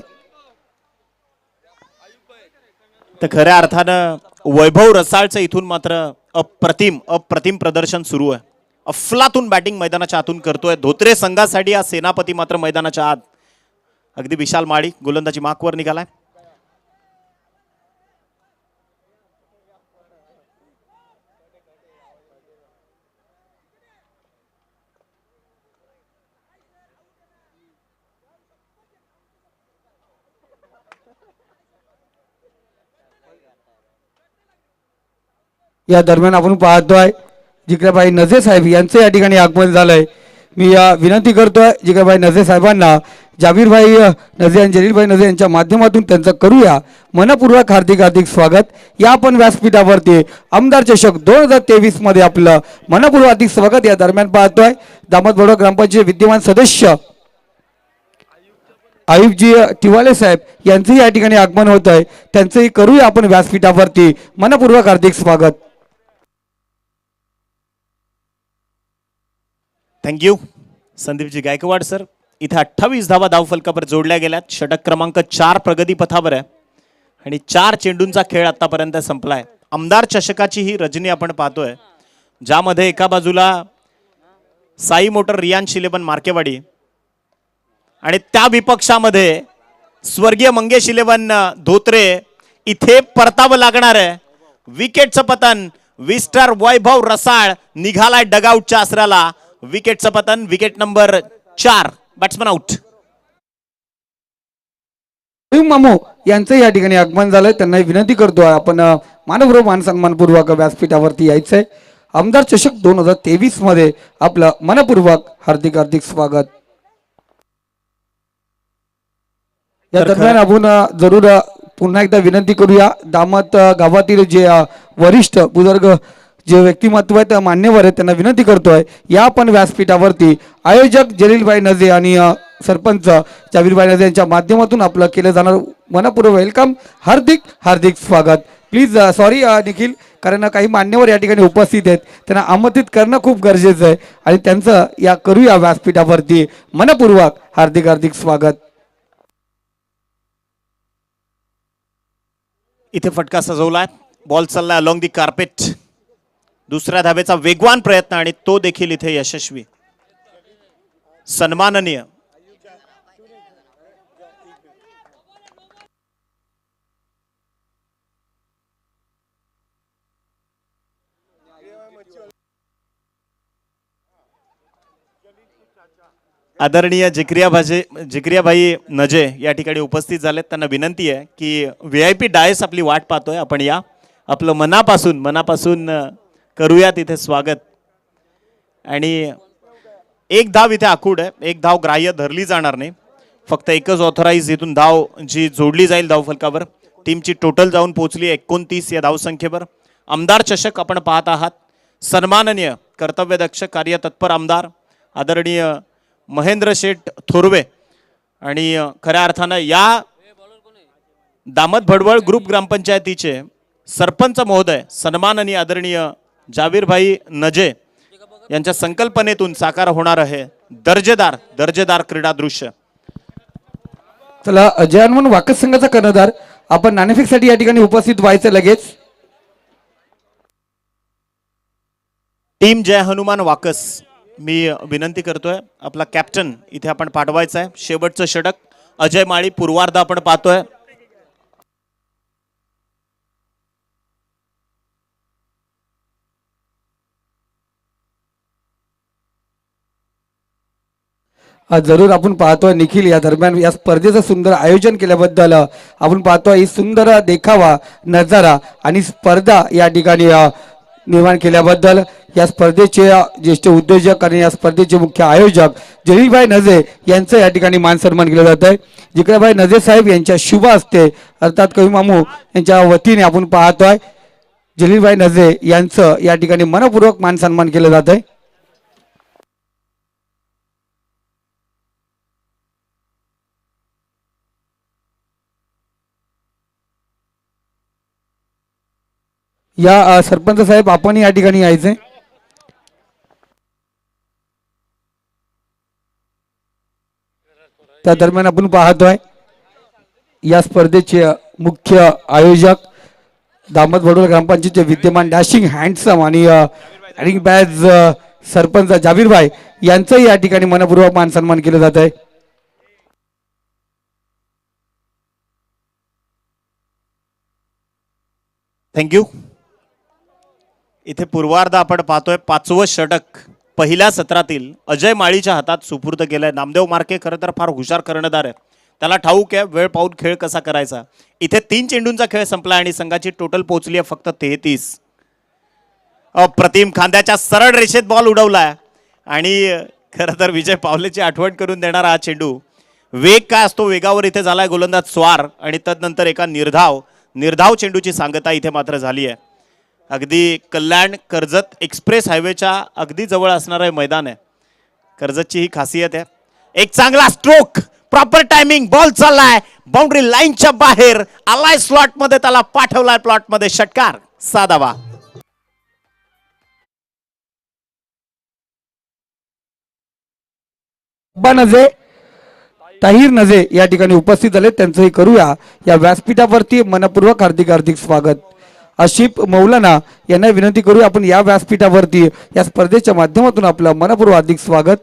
तर खऱ्या अर्थानं वैभव रसाळचं इथून मात्र अप्रतिम प्रदर्शन सुरू आहे. अफलातून बॅटिंग मैदानाच्या आतून करतोय. धोत्रे संघासाठी हा सेनापती मात्र मैदानाच्या आत अगदी विशाल माळी गोलंदाजी मार्कवर निघालाय. या दरम्यान आपण पाहतोय जिक्राबाई नजे साहेब यांचं या ठिकाणी आगमन झालंय. मी विनंती करतोय जिक्राबाई नजे साहेबांना जाबीरभाई नजे आणि जलीलभाई नजे यांच्या माध्यमातून त्यांचं करूया मनपूर्वक हार्दिक स्वागत. या आपण व्यासपीठावरती आमदार चषक 2023 मध्ये आपलं मनपूर्वक हार्दिक स्वागत. या दरम्यान पाहतोय दामद बडोदा ग्रामपंचायत विद्यमान सदस्य आयुबजी टिवाले साहेब यांचंही या ठिकाणी आगमन होत आहे. त्यांचंही करूया आपण व्यासपीठावरती मनपूर्वक हार्दिक स्वागत. Thank you Sandeepji Gaikwad sir. इथे 28 धावा धावफलकावर जोडल्या गेल्यात. षटक क्रमांक 4 प्रगतीपथावर आहे आणि 4 चेंडूंचा खेळ आतापर्यंत संपलाय. आमदार चषकाची ही रजनी आपण पाहतोय ज्यामध्ये एका बाजूला साई मोटर रियांश 11 मार्केवाडी आणि त्या विपक्षामध्ये स्वर्गीय मंगेश 11 धोत्रे. इथे परतावं लागणार आहे. विकेटचं पतन. विस्टर वैभव रसाळ निघालाय डगआउटच्या आसऱ्याला. विकेटचं पतन. Wicket number 4. Batsman out. मामू यांचं या ठिकाणी आगमन झालंय. त्यांना विनंती करतोय आपण मानवपूर्वक मानसन्मानपूर्वक व्यासपीठावरती यायचंय. आमदार चषक 2023 मध्ये आपलं मनपूर्वक हार्दिक स्वागत. या दरम्यान आपण जरूर पुन्हा एकदा विनंती करूया दामत गावातील जे वरिष्ठ बुजुर्ग जे व्यक्तिमत्व आहेत मान्यवर आहेत त्यांना विनंती करतोय या आपण व्यासपीठावरती आयोजक जलीलभाई नजे आणि सरपंच जाबीरभाई नजे यांच्या माध्यमातून आपलं केलं जाणार मनपूर्वक वेलकम. हार्दिक स्वागत. प्लीज सॉरी निखिल, कारण काही मान्यवर या ठिकाणी उपस्थित आहेत त्यांना आमंत्रित करणं खूप गरजेचं आहे आणि त्यांचं या करूया व्यासपीठावरती मनपूर्वक हार्दिक स्वागत. इथे फटका सजवलाय. बॉल चाललाय अलॉंग दी कार्पेट. दुसऱ्या धावेचा वेगवान प्रयत्न आणि तो देखील इथे यशस्वी. सन्माननीय. आदरणीय जिक्रियाभाई नजे या ठिकाणी उपस्थित झालेत. त्यांना विनंती आहे की VIP डायस आपली वाट पाहतोय. आपण या आपलं मनापासून करूया तिथे स्वागत. आणि एक धाव इथे आखूड आहे. एक धाव ग्राह्य धरली जाणार नाही. फक्त एकच ऑथराईज इथून धाव जी जोडली जाईल धावफलकावर. टीमची टोटल जाऊन पोहोचली 29 या धावसंख्येवर. आमदार चषक आपण पाहत आहात. सन्माननीय कर्तव्यदक्ष कार्यतत्पर आमदार आदरणीय महेंद्र शेठ थोरवे आणि खऱ्या अर्थानं या दामद भडवळ ग्रुप ग्रामपंचायतीचे सरपंच महोदय सन्माननीय आदरणीय जाबीरभाई नजे यांच्या संकल्पनेतून साकार होणार आहे दर्जेदार क्रीडा दृश्य. चला जय हनुमान वाकस संघाचा कर्णधार आपण नाणेफेकसाठी या ठिकाणी उपस्थित व्हायचं लगेच. टीम जय हनुमान वाकस, मी विनंती करतोय आपला कॅप्टन इथे आपण पाठवायचा आहे. शेवटचं षटक अजय माळी पूर्वार्ध आपण पाहतोय. जरूर आपण पाहतोय निखिल या दरम्यान या स्पर्धेचं सुंदर आयोजन केल्याबद्दल आपण पाहतोय ही सुंदर देखावा नजारा आणि स्पर्धा या ठिकाणी निर्माण केल्याबद्दल या स्पर्धेचे ज्येष्ठ उद्योजक आणि या स्पर्धेचे मुख्य आयोजक जलीलभाई नजे यांचं या ठिकाणी मान सन्मान केलं जात आहे. जिकराभाई नजे साहेब यांच्या शुभ हस्ते अर्थात कवी मामू यांच्या वतीने आपण पाहतोय जलीलभाई नजे यांचं या ठिकाणी मनपूर्वक मान सन्मान केलं जात आहे. या सरपंच साहेब आपण या ठिकाणी यायचंय. त्या दरम्यान आपण पाहतोय या स्पर्धेचे मुख्य आयोजक दामद वडोल ग्रामपंचायतचे विद्यमान डॅशिंग हँडसम आणि रॅडिंग बॅज सरपंच जाबीरभाई यांचंही या ठिकाणी मनपूर्वक मान सन्मान केलं जात आहे. थँक्यू. इथे पूर्वार्ध आपण पाहतोय 5वं षटक पहिल्या सत्रातील अजय माळीच्या हातात सुपूर्द केलंय. नामदेव मार्के खरं तर फार हुशार कर्णधार आहे, त्याला ठाऊक आहे वेळ पाहून खेळ कसा करायचा. इथे 3 चेंडूंचा खेळ संपला आणि संघाची टोटल पोहोचली आहे फक्त 33. अप्रतिम खांद्याच्या सरळ रेषेत बॉल उडवलाय आणि खरं तर विजय पावलेची आठवण करून देणारा हा चेंडू. वेग काय असतो, वेगावर इथे झालाय गोलंदाज स्वार आणि तदनंतर एका निर्धाव चेंडूची सांगता इथे मात्र झाली आहे. अगदी कल्याण कर्जत एक्सप्रेस हायवेच्या अगदी जवळ असणारं हे मैदान आहे. कर्जतची ही खासियत आहे. एक चांगला स्ट्रोक, प्रॉपर टायमिंग, बॉल चाललाय बाउंड्री लाईनच्या बाहेर, आलाय स्लॉट मध्ये, त्याला पाठवलाय प्लॉट मध्ये, षटकार, 6 धावा. नजे ताहीर नजे या ठिकाणी उपस्थित झाले, त्यांचंही करूया या व्यासपीठावरती मनपूर्वक हार्दिक स्वागत. आशिफ मौलाना यांना विनंती करूया आपण या व्यासपीठावरती या स्पर्धेच्या माध्यमातून आपलं मनपूर्वक हार्दिक स्वागत.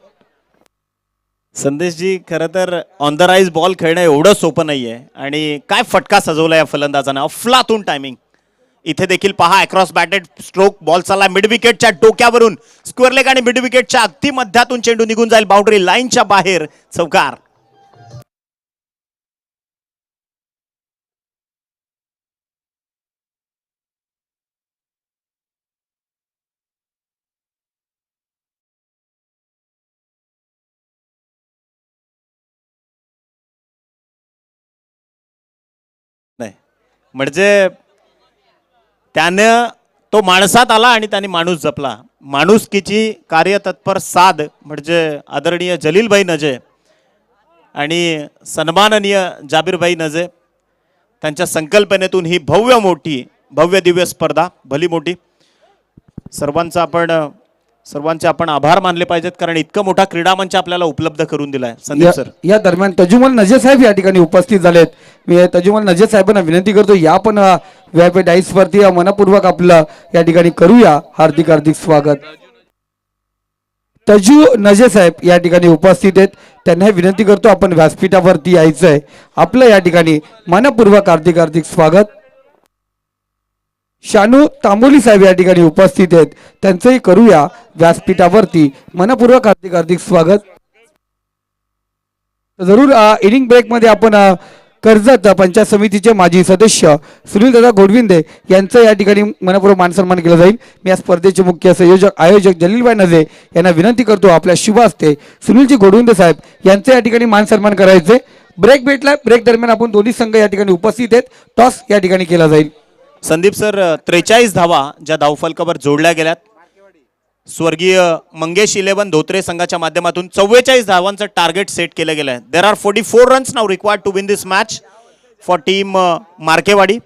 संदेशजी, खरं तर ऑन द राईज बॉल खेळणं एवढं सोपं नाहीये आणि काय फटका सजवला या फलंदाजानं, अफलातून टायमिंग. इथे देखील पहा अक्रॉस बॅटेड स्ट्रोक, बॉल चालला मिड विकेटच्या डोक्यावरून, स्क्वेअर लेग आणि मिड विकेटच्या अगदी मध्यातून चेंडू निघून जाईल बाउंड्री लाईनच्या बाहेर, चौकार. नाही म्हणजे त्यानं तो माणसात आला आणि त्याने माणूस जपला. माणुसकीची कार्यतत्पर साध म्हणजे आदरणीय जलीलभाई नजे आणि सन्माननीय जाबीरभाई नजे, त्यांच्या संकल्पनेतून ही भव्य दिव्य स्पर्धा भली मोठी. सर्वांचे आपण आभार मानले पाहिजेत, कारण इतकं मोठा क्रीडा मंच आपल्याला उपलब्ध करून दिलाय. संदीप सर, या दरम्यान तजुमल नजे साहेब या ठिकाणी उपस्थित झालेत. मी तजुमल नजे साहेबांना विनंती करतो या पण व्यापी डाईस वरती मनपूर्वक आपलं या ठिकाणी करूया हार्दिक स्वागत. तजू नजे साहेब या ठिकाणी उपस्थित आहेत, त्यांना विनंती करतो आपण व्यासपीठावरती यायचंय, आपलं या ठिकाणी मनपूर्वक हार्दिक स्वागत. शानू तांबोली साहेब या ठिकाणी उपस्थित आहेत, त्यांचंही करूया व्यासपीठावरती मनपूर्वक हार्दिक स्वागत. जरूर इनिंग ब्रेक मध्ये आपण कर्जत पंचायत समितीचे माजी सदस्य सुनील दादा गोडविंदे यांचं या ठिकाणी मनपूर्वक मानसन्मान केलं जाईल. मी या स्पर्धेचे मुख्य आयोजक जलीलभाई नजे यांना विनंती करतो आपल्या शुभ हस्ते सुनीलजी गोडविंदे साहेब यांचं या ठिकाणी मानसन्मान करायचे. ब्रेक भेटला, ब्रेक दरम्यान आपण दोन्ही संघ या ठिकाणी उपस्थित आहेत, टॉस या ठिकाणी केला जाईल. संदीप सर, 43 धावा ज्या धावफलकावर जोडल्या गेल्यात, स्वर्गीय मंगेश 11 धोत्रे संघाच्या माध्यमातून 44 धावांचं टार्गेट सेट केलं गेलं आहे. There are 44 runs now required to win this match for team Markewadi.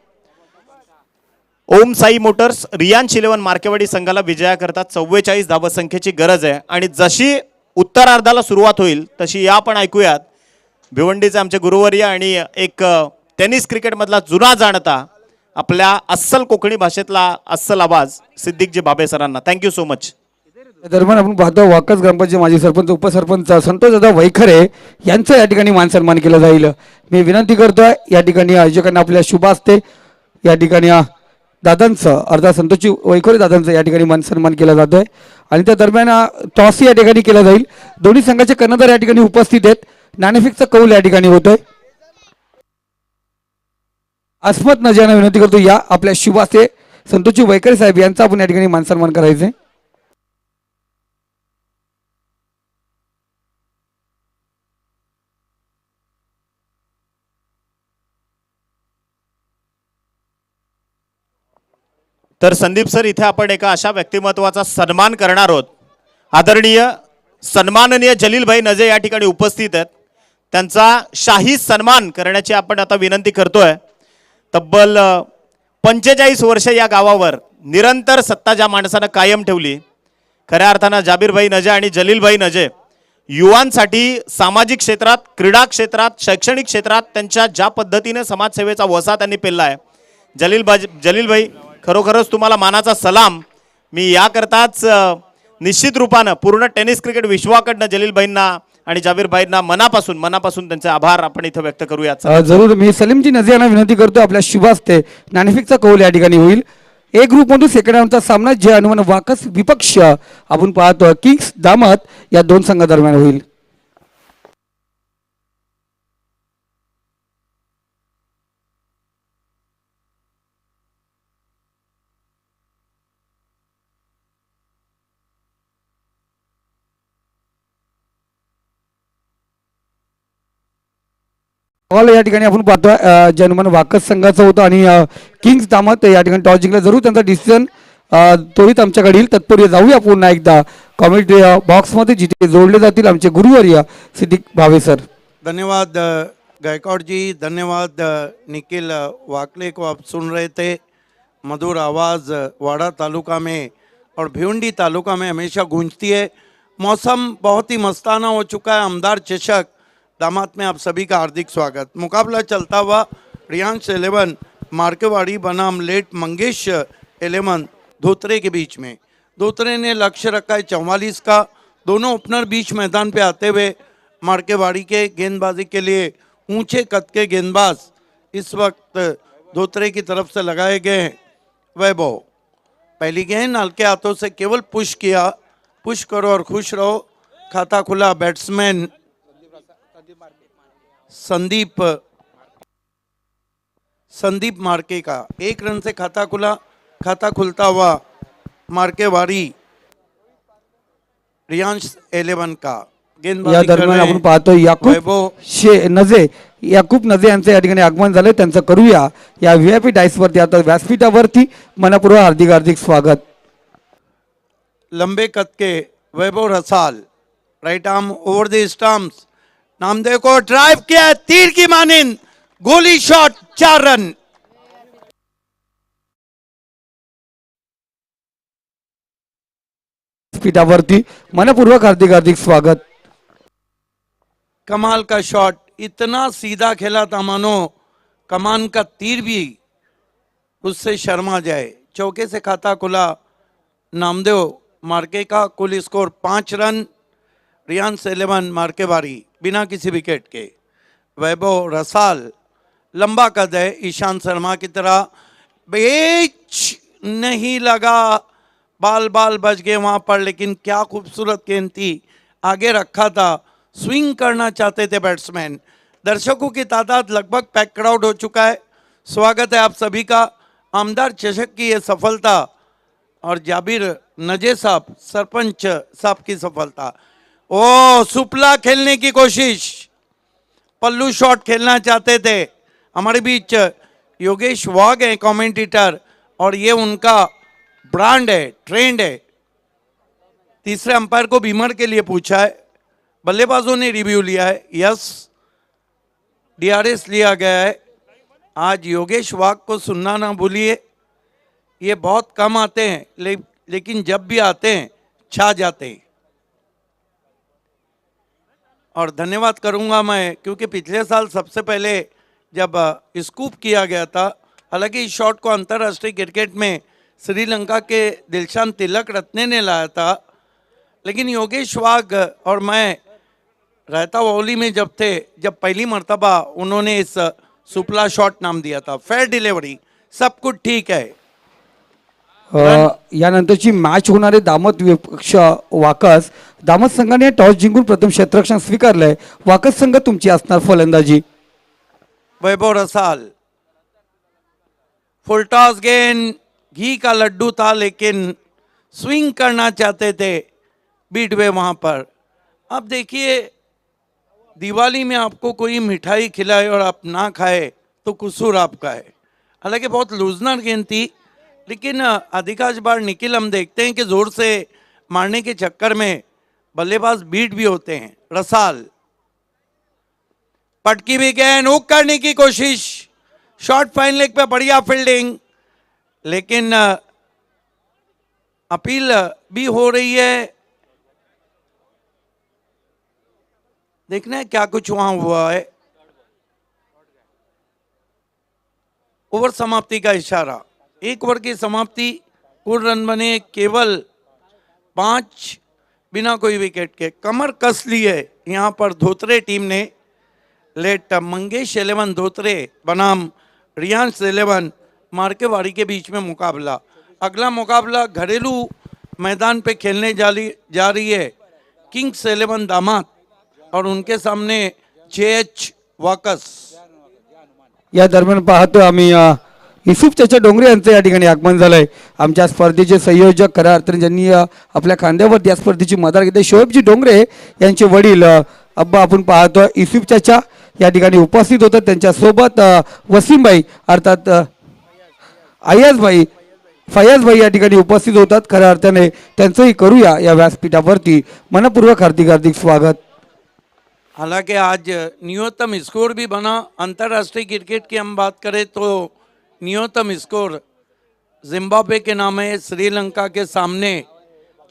Om Sai Motors Riyansh 11 Markewadi संघाला विजयाकरता 44 धावसंख्येची गरज आहे आणि जशी उत्तरार्धाला सुरुवात होईल तशी या पण ऐकूयात भिवंडीचे आमचे गुरुवर्य आणि एक टेनिस क्रिकेटमधला जुना जाणता आपल्या अस्सल कोकणी भाषेतला अस्सल आवाज सिद्दीकजी बाबे सरांना थँक्यू सो मच. या दरम्यान आपण पाहतो वाकस ग्रामपंचायत माजी सरपंच उपसरपंच संतोष दादा वैखरे यांचं या ठिकाणी मान सन्मान केला जाईल. मी विनंती करतोय या ठिकाणी आयोजकांना आपल्या शुभ असते या ठिकाणी दादांचं अर्थात संतोषजी वैखरे दादांचं या ठिकाणी मान सन्मान केला जातोय आणि त्या दरम्यान टॉस या ठिकाणी केला जाईल. दोन्ही संघाचे कर्णधार या ठिकाणी उपस्थित आहेत. नाणेफेकचा कौल या ठिकाणी होतोय. अस्मत नजाना विनंती करतो या आपल्या शुभ असते संतोषजी वैखरे साहेब यांचा आपण या ठिकाणी मान सन्मान करायचे. तर संदीप सर इथे आपण एका अशा व्यक्तिमत्वाचा सन्मान करणार आहोत. आदरणीय सन्माननीय जलीलभाई नजे या ठिकाणी उपस्थित आहेत. त्यांचा शाही सन्मान करण्याची आपण आता विनंती करतोय. तब्बल 45 वर्ष या गावावर निरंतर सत्ता ज्या माणसानं कायम ठेवली खऱ्या अर्थानं जाबीरभाई नजे आणि जलीलभाई नजे युवांसाठी सामाजिक क्षेत्रात क्रीडा क्षेत्रात शैक्षणिक क्षेत्रात त्यांच्या ज्या पद्धतीने समाजसेवेचा वसा त्यांनी पेलला आहे. जलीलभाई खरोखरच तुम्हाला मानाचा सलाम. मी याकरताच निश्चित रूपानं पूर्ण टेनिस क्रिकेट विश्वाकडनं जलीलभाईंना आणि जाबीरभाईंना मनापासून त्यांचे आभार आपण इथं व्यक्त करूया. जरूर मी सलीमजी नजे यांना विनंती करतो आपल्या शुभ असते नाणेफेकचा कौल या ठिकाणी होईल. ए ग्रुप मधून सेकंड राऊंडचा सामना जे अनुमान वाकस विपक्ष आपण पाहतो किंग्स दामत या दोन संघादरम्यान होईल. या ठिकाणी आपण पाहतोय जनमन वाकस संघाचं होतं आणि किंग्स दामत या ठिकाणी टॉस जिंकला. जरूर त्यांचा डिसिजन त्वरित आमच्याकडे येईल. तत्पूर्वी जाऊया पुन्हा एकदा कॉमेंट्री बॉक्समध्ये जिथे जोडले जातील आमचे गुरुवर्य सिद्दीक भावे सर. धन्यवाद गायकवाड़ जी, धन्यवाद निखिल वाकले को आप सुन रहे थे. मधुर आवाज़ वाड़ा तालुका में और भिवंडी तालुका में हमेशा गूंजती है. मौसम बहुत ही मस्ताना हो चुका है. आमदार चषक दामाद में आप सभी का हार्दिक स्वागत. मुकाबला चलता हुआ रियांश 11 मार्केवाड़ी बनाम लेट मंगेश 11 धोत्रे के बीच में. धोत्रे ने लक्ष्य रखा है 44 का. दोनों ओपनर बीच मैदान पे आते हुए मार्केवाड़ी के गेंदबाजी के लिए ऊंचे कद के गेंदबाज इस वक्त धोत्रे की तरफ से लगाए गए हैं. वैभव पहली गेंद हल्के हाथों से केवल पुश किया. पुश करो और खुश रहो. खाता खुला. बैट्समैन संदीप मार्के का 1 रन से खाता खुला. खाता खुलता हुआ मार्केवाड़ी रियांश 11 का या दरम्यान आपण पाहतो याकूब नजे यांचं या ठिकाणी आगमन झालंय. त्यांचं करूया या VIP डायस वरती आता व्यासपीठावरती मनपूर्वक हार्दिक हार्दिक स्वागत. लंबे कद के Vaibhav Rasal right arm over the stumps. Namdev को ड्राइव किया. तीर की मानिंद गोली शॉट. 4 रन. पीठावरती मनपूर्वक हार्दिक हार्दिक स्वागत. कमाल का शॉट. इतना सीधा खेला था मानो कमान का तीर भी उससे शर्मा जाए. चौके से खाता खुला नामदेव मार्के का. कुल स्कोर 5 रन. रियांश 11 मार्केवाड़ी बिना किसी विकेट के. वैभव रसाल लंबा कद है ईशान शर्मा की तरह. बेच नहीं लगा. बाल बच गए वहाँ पर. लेकिन क्या खूबसूरत गेंद थी. आगे रखा था. स्विंग करना चाहते थे बैट्समैन. दर्शकों की तादाद लगभग पैक क्राउड हो चुका है. स्वागत है आप सभी का. आमदार चषक की ये सफलता और जाबिर नजे साहब सरपंच साहब की सफलता. ओ सुपला खेलने की कोशिश. पल्लू शॉट खेलना चाहते थे. हमारे बीच योगेश वाघ है कमेंटेटर और ये उनका ब्रांड है, ट्रेंड है. तीसरे अंपायर को बीमर के लिए पूछा है. बल्लेबाजों ने रिव्यू लिया है. यस DRS लिया गया है. आज योगेश वाघ को सुनना ना भूलिए. ये बहुत कम आते हैं लेकिन जब भी आते हैं छा जाते हैं. और धन्यवाद करूंगा मैं, क्योंकि पिछले साल सबसे पहले जब स्कूप किया गया था, हालांकि इस शॉट को अंतर्राष्ट्रीय क्रिकेट में श्रीलंका के दिलशान तिलक रत्ने ने लाया था, लेकिन योगेश वाघ और मैं रहता वोली में जब थे, जब पहली मर्तबा उन्होंने इस सुपला शॉट नाम दिया था। फेयर डिलीवरी, सब कुछ ठीक है। यानंतरची मॅच होणारे दामत विपक्ष वाकस. दामत संघाने टॉस जिंकून प्रथम क्षेत्ररक्षण स्वीकारलंय. वाकस संघ तुमची असणार फलंदाजी. वैभव रसाल, फुल टॉस गेंद घी का लड्डू था, लेकिन स्विंग करना चाहते थे बीटवे वहां पर। अब देखिए, दिवाली में आपको कोई मिठाई खिलाए और आप ना खाए तो कसूर आपका है। हालांकि बहुत लूजनर गेंद थी, लेकिन अधिकांश बार निखिल हम देखते हैं कि जोर से मारने के चक्कर में बल्लेबाज बीट भी होते हैं। रसाल, पटकी भी गेंद हुक करने की कोशिश, शॉर्ट फाइन लेग पे बढ़िया फील्डिंग, लेकिन अपील भी हो रही है। देखना है क्या कुछ वहां हुआ है। ओवर समाप्ति का इशारा, एक ओवर की समाप्ति, कुल रन बने केवल 5 बिना कोई विकेट के। कमर कस ली है यहाँ पर धोत्रे टीम ने। लेट मंगेश 11 धोत्रे बनाम रियांश 11 मार्केवाड़ी के बीच में मुकाबला। अगला मुकाबला घरेलू मैदान पे खेलने जा रही है किंग्स 11 दामात और उनके सामने JH वाकस। या दरम्यान पाहतो आम्ही युसुफ चाचा डोंगरे यांचं या ठिकाणी आगमन झालंय. आमच्या स्पर्धेचे संयोजक खऱ्या अर्थाने ज्यांनी आपल्या खांद्यावर या स्पर्धेची मदार घेतली, शोएबजी डोंगरे यांचे वडील अब्बा आपण पाहतो युसुफ चाचा या ठिकाणी उपस्थित होतात. त्यांच्यासोबत वसीमभाई अर्थात फयाजभाई या ठिकाणी उपस्थित होतात. खऱ्या अर्थाने त्यांचंही करूया या व्यासपीठावरती मनपूर्वक हार्दिक हार्दिक स्वागत. हालांकि आज न्यूनतम स्कोर भी बना। अंतर्राष्ट्रीय क्रिकेट की हम बात करें तो न्यूनतम स्कोर जिम्बाब्वे के नाम है, श्रीलंका के सामने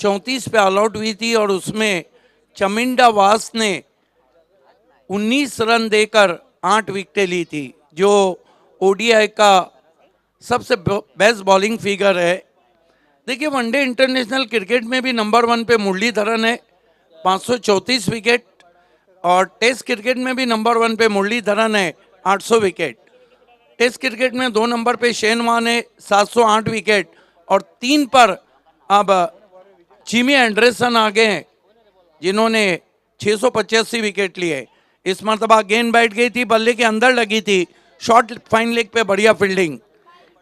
34 पे ऑल आउट हुई थी और उसमें चमिंडा वास ने 19 रन देकर 8 विकेटें ली थी, जो ODI का सबसे बेस्ट बॉलिंग फिगर है। देखिए, वनडे इंटरनेशनल क्रिकेट में भी नंबर 1 पे मुरलीधरन है, 534 विकेट, और टेस्ट क्रिकेट में भी नंबर 1 पे मुरलीधरन है, 800 विकेट। टेस्ट क्रिकेट में 2 नंबर पे शेन वॉर्न है, 708 विकेट, और 3 पर अब जिमी एंडरसन आ गए हैं जिन्होंने 685 विकेट लिए। इस मरतबा गेंद बैठ गई थी, बल्ले के अंदर लगी थी, शॉर्ट फाइन लेग पे बढ़िया फील्डिंग।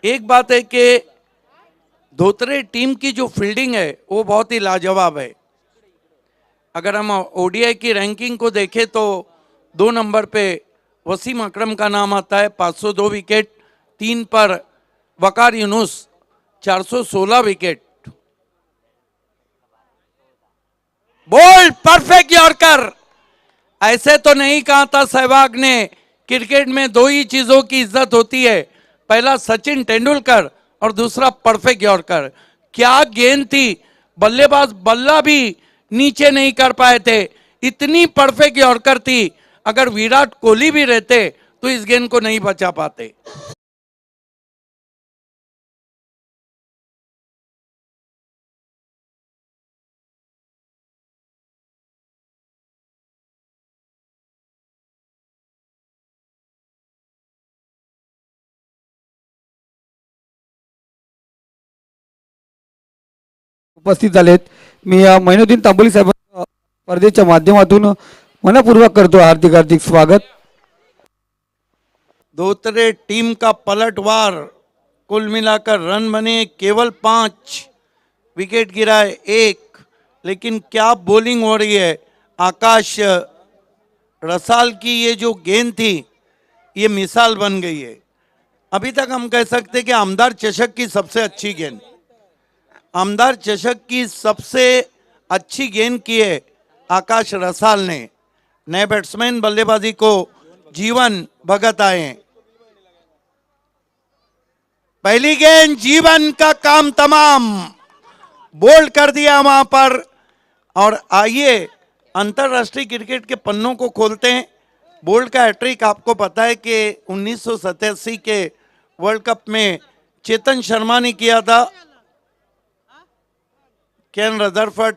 एक बात है कि धोत्रे टीम की जो फील्डिंग है वो बहुत ही लाजवाब है। अगर हम ODI की रैंकिंग को देखें तो 2 नंबर पे वसीम अकरम का नाम आता है, 502 विकेट, 3 पर Waqar Younis 416 wicket. Bowled perfect yorker, ऐसे तो नहीं कहा था सहवाग ने। क्रिकेट में 2 ही चीजों की इज्जत होती है, पहला सचिन तेंदुलकर और दूसरा परफेक्ट यॉर्कर। क्या गेंद थी, बल्लेबाज बल्ला भी नीचे नहीं कर पाए थे, इतनी परफेक्ट यॉर्कर थी। अगर विराट कोहली भी रहते तो इस गेंद को नहीं बचा पाते। उपस्थित झालेत. मी मैनुद्दीन तांबोली साहेबांना स्पर्धेच्या माध्यमातून मनपूर्वक करतो हार्दिक हार्दिक स्वागत. धोत्रे टीम का पलटवार, कुल मिलाकर रन बने केवल 5, विकेट गिराए 1, लेकिन क्या बॉलिंग हो रही है। आकाश रसाल की ये जो गेंद थी ये मिसाल बन गई है। अभी तक हम कह सकते हैं कि आमदार चषक की सबसे अच्छी गेंद, आमदार चषक की सबसे अच्छी गेंद की है आकाश रसाल ने। नए बैट्समैन बल्लेबाजी को जीवन भगत आए हैं। पहली गेंद, जीवन का काम तमाम, बोल्ड कर दिया वहां पर। और आइए अंतर्राष्ट्रीय क्रिकेट के पन्नों को खोलते हैं। बोल्ट का हैट्रिक आपको पता है कि 1987 के वर्ल्ड कप में चेतन शर्मा ने किया था। केन रदरफर्ड,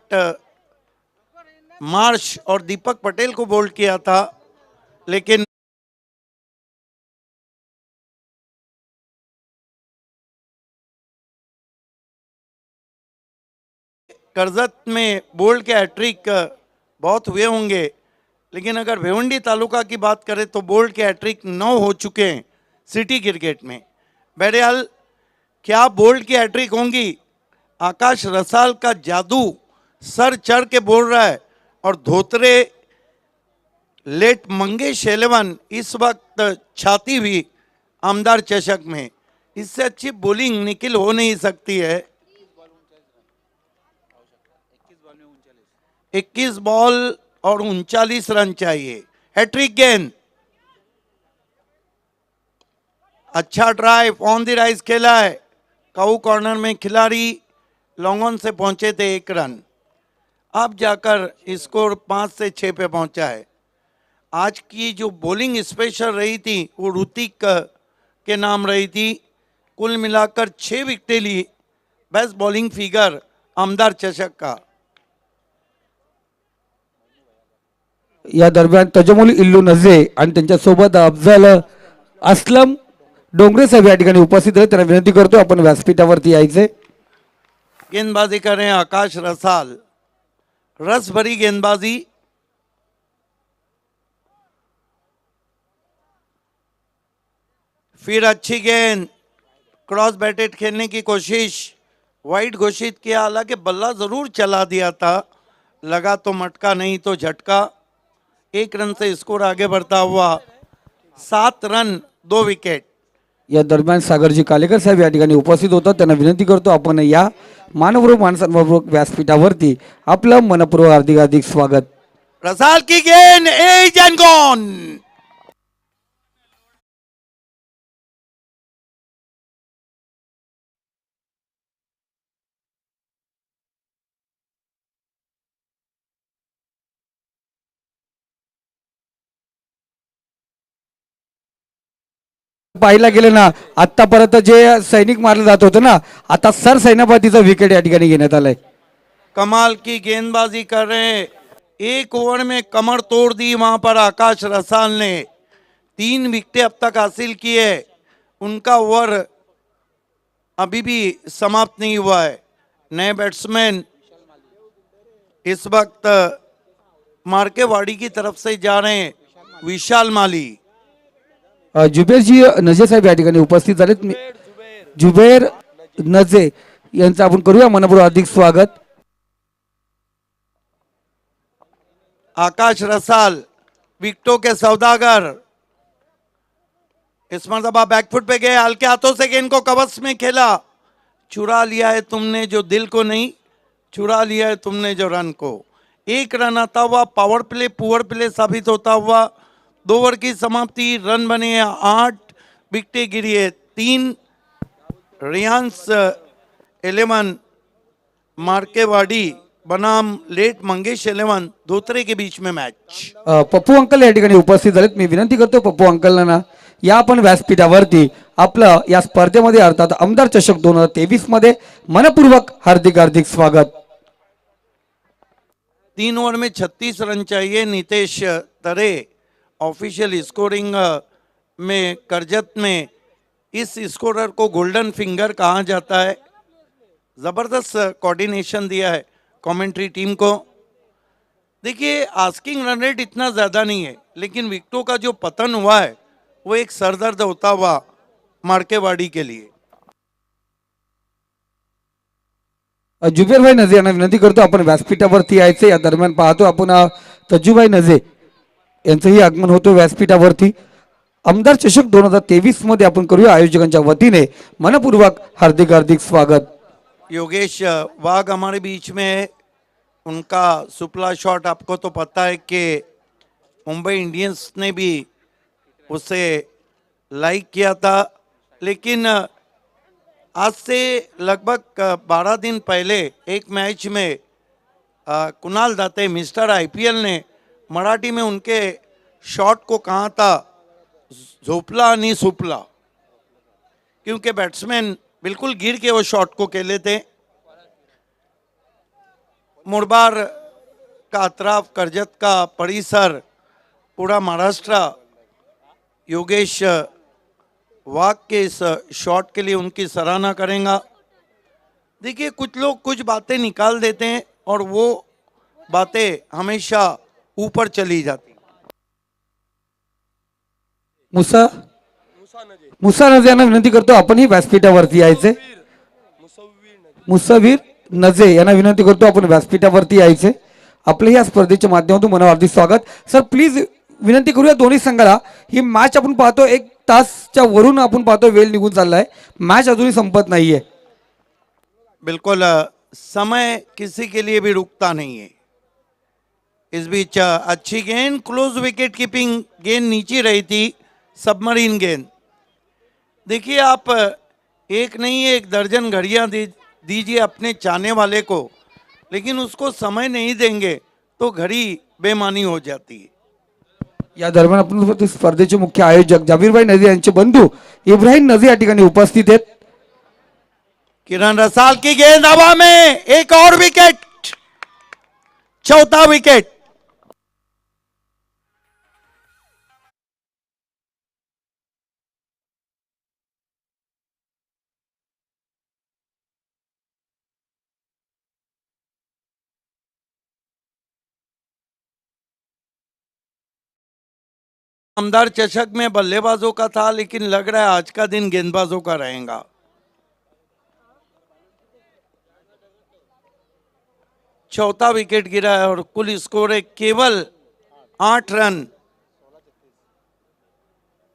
मार्श और दीपक पटेल को बोल्ड किया था, लेकिन करजत में बोल्ड के हैट्रिक बहुत हुए होंगे, लेकिन अगर भिवंडी तालुका की बात करें तो बोल्ड के हैट्रिक 9 हो चुके हैं सिटी क्रिकेट में। बहरहाल क्या बोल्ड की हैट्रिक होंगी? आकाश रसाल का जादू सर चढ़ के बोल रहा है और धोत्रे लेट मंगेश 11 इस वक्त छाती हुई आमदार चषक में। इससे अच्छी बॉलिंग निखिल हो नहीं सकती है। 21 बॉल और 39 रन चाहिए। हैट्रिक गेंद, अच्छा ड्राइव, ऑन द राइज खेला है। काऊ कॉर्नर में खिलाड़ी लॉन्ग ऑन से पहुंचे थे 1 रन, अब जाकर स्कोर 5 से 6 पे पहुंचा है। आज की जो बॉलिंग स्पेशल रही थी वो ऋतिक के नाम रही थी। कुल मिलाकर 6 विकेटें ली। बेस्ट बॉलिंग फिगर आमदार चषक का। या दरम्यान तजमुल इल्लू नजे आणि त्यांच्यासोबत अफजल असलम डोंगरे साहेब या ठिकाणी उपस्थित आहेत. त्यांना विनंती करतो आपण व्यासपीठावरती यायचे. गेंदबाजी कर रहे हैं आकाश रसाल, रस भरी गेंदबाजी। फिर अच्छी गेंद, क्रॉस बैटेड खेलने की कोशिश, वाइड घोषित किया। हालांकि बल्ला जरूर चला दिया था, लगा तो मटका नहीं तो झटका। 1 रन से स्कोर आगे बढ़ता हुआ 7 रन 2 विकेट। या दरम्यान सागरजी कालेकर साहेब या ठिकाणी उपस्थित होतात. त्यांना विनंती करतो आपण या मानवपूर्वक मानसन्मानपूर्वक व्यासपीठावरती आपलं मनपूर्वक हार्दिक हार्दिक स्वागत. रसाल की गेंद, एज एंड गॉन। पाहिला गेलं ना आतापर्यंत जे सैनिक मारलं जात होतं ना, आता सर सैन्यापतीचा विकेट या ठिकाणी घेण्यात आलाय. कमाल की गेंदबाजी कर रहे हैं। 1 ओवर में कमर तोड़ दी वहां पर आकाश रसाल ने। 3 विकेटें अब तक हासिल की है। उनका ओवर अभी भी समाप्त नहीं हुआ है। नए बैट्समैन इस वक्त मार्केवाड़ी की तरफ से जा रहे हैं, विशाल माली। जुबेरजी नजे साहेब या ठिकाणी उपस्थित झालेत. जुबेर नजे यांचं आपण करूया मनपूर्वक हार्दिक स्वागत. आकाश रसाल विकेटों के सौदागर इस मरतबा बैकफुट पे गए, हल्के हाथों से गेंद को कवच में खेला। चुरा लिया है तुमने जो दिल को नहीं, चुरा लिया है तुमने जो रन को। 1 रन आता हुआ पावर प्ले पुअर प्ले साबित होता हुआ 2 ओवर की समाप्ति। रन बने 8, विकेटें गिरी है 3। रियांस 11 मार्केवाड़ी बनाम लेट मंगेश 11 धोत्रे के बीच में मैच। पप्पू अंकल या ठिकाणी उपस्थित झालेत. मी विनंती करतो पप्पू अंकलना या आपण व्यासपीठावरती आपलं या स्पर्धेमध्ये अर्थात आमदार चषक 2023 मध्ये मनपूर्वक हार्दिक हार्दिक स्वागत. 3 ओवर में 36 रन चाहिए। नितेश तरे ऑफिशियल स्कोरिंग में करजत में इस स्कोरर को गोल्डन फिंगर कहा जाता है। जबरदस्त कोऑर्डिनेशन दिया है कमेंट्री टीम को। देखिए आस्किंग रन रेट इतना ज्यादा नहीं है, लेकिन विकेटों का जो पतन हुआ है वो एक सरदर्द होता हुआ मार्केवाड़ी के लिए। जुबेरभाई नजे यांना विनंती करतो आपण व्यासपीठावरती यायचे. या दरम्यान पाहतो आपण तज्जूभाई नजे यांचंही आगमन होतं व्यासपीठावरती. आमदार चषक 2023 मध्ये आपण करूया आयोजकांच्या वतीने मनपूर्वक हार्दिक हार्दिक स्वागत. योगेश वाघ हमारे बीच में है। उनका सुपला शॉट आपको तो पता है कि मुंबई इंडियंस ने भी उसे लाइक किया था, लेकिन आज से लगभग 12 दिन पहले एक मैच में कुणाल दत्ते मिस्टर आईपीएल ने मराठी में उनके शॉट को कहा था झोपला आणि सुपला, क्योंकि बैट्समैन बिल्कुल गिर के वो शॉट को खेले थे। मुरबार का अतराफ, कर्जत का परिसर, पूरा महाराष्ट्र योगेश वाघ के इस शॉट के लिए उनकी सराहना करेगा। देखिए, कुछ लोग कुछ बातें निकाल देते हैं और वो बातें हमेशा ऊपर चली जाती। मुसा नजे यांना विनंती करतो आपणही व्यासपीठावरती यायचे। मुसावीर नजे यांना विनंती करतो आपण व्यासपीठावरती यायचे। आपले या स्पर्धेच्या माध्यमातून मनावर हार्दिक स्वागत। सर प्लीज विनंती करूया दोन्ही संघाला, ही मॅच आपण पाहतो 1 तासच्या वरून आपण पाहतो वेळ निघून चाललाय, मॅच अजूनही संपत नाहीये। बिल्कुल समय किसी के लिए भी रुकता नहीं है। इस बीच अच्छी गेंद, क्लोज विकेट कीपिंग गेंद नीचे रही थी, सबमरीन गेंद। देखिए, आप एक नहीं एक दर्जन घड़ियां दीजिए अपने चाहने वाले को, लेकिन उसको समय नहीं देंगे तो घड़ी बेमानी हो जाती है। या दरम्यान आपण स्पर्धेचे मुख्य आयोजक जाबीरभाई नजे यांचे बंधू इब्राहिम नजे या ठिकाणी उपस्थित आहेत। किरण रसाल की गेंद हवा में, एक और विकेट, चौथा विकेट। आमदार चषक में बल्लेबाजों का था, लेकिन लग रहा है आज का दिन गेंदबाजों का रहेगा। चौथा विकेट गिरा है और कुल स्कोर है केवल 8 रन।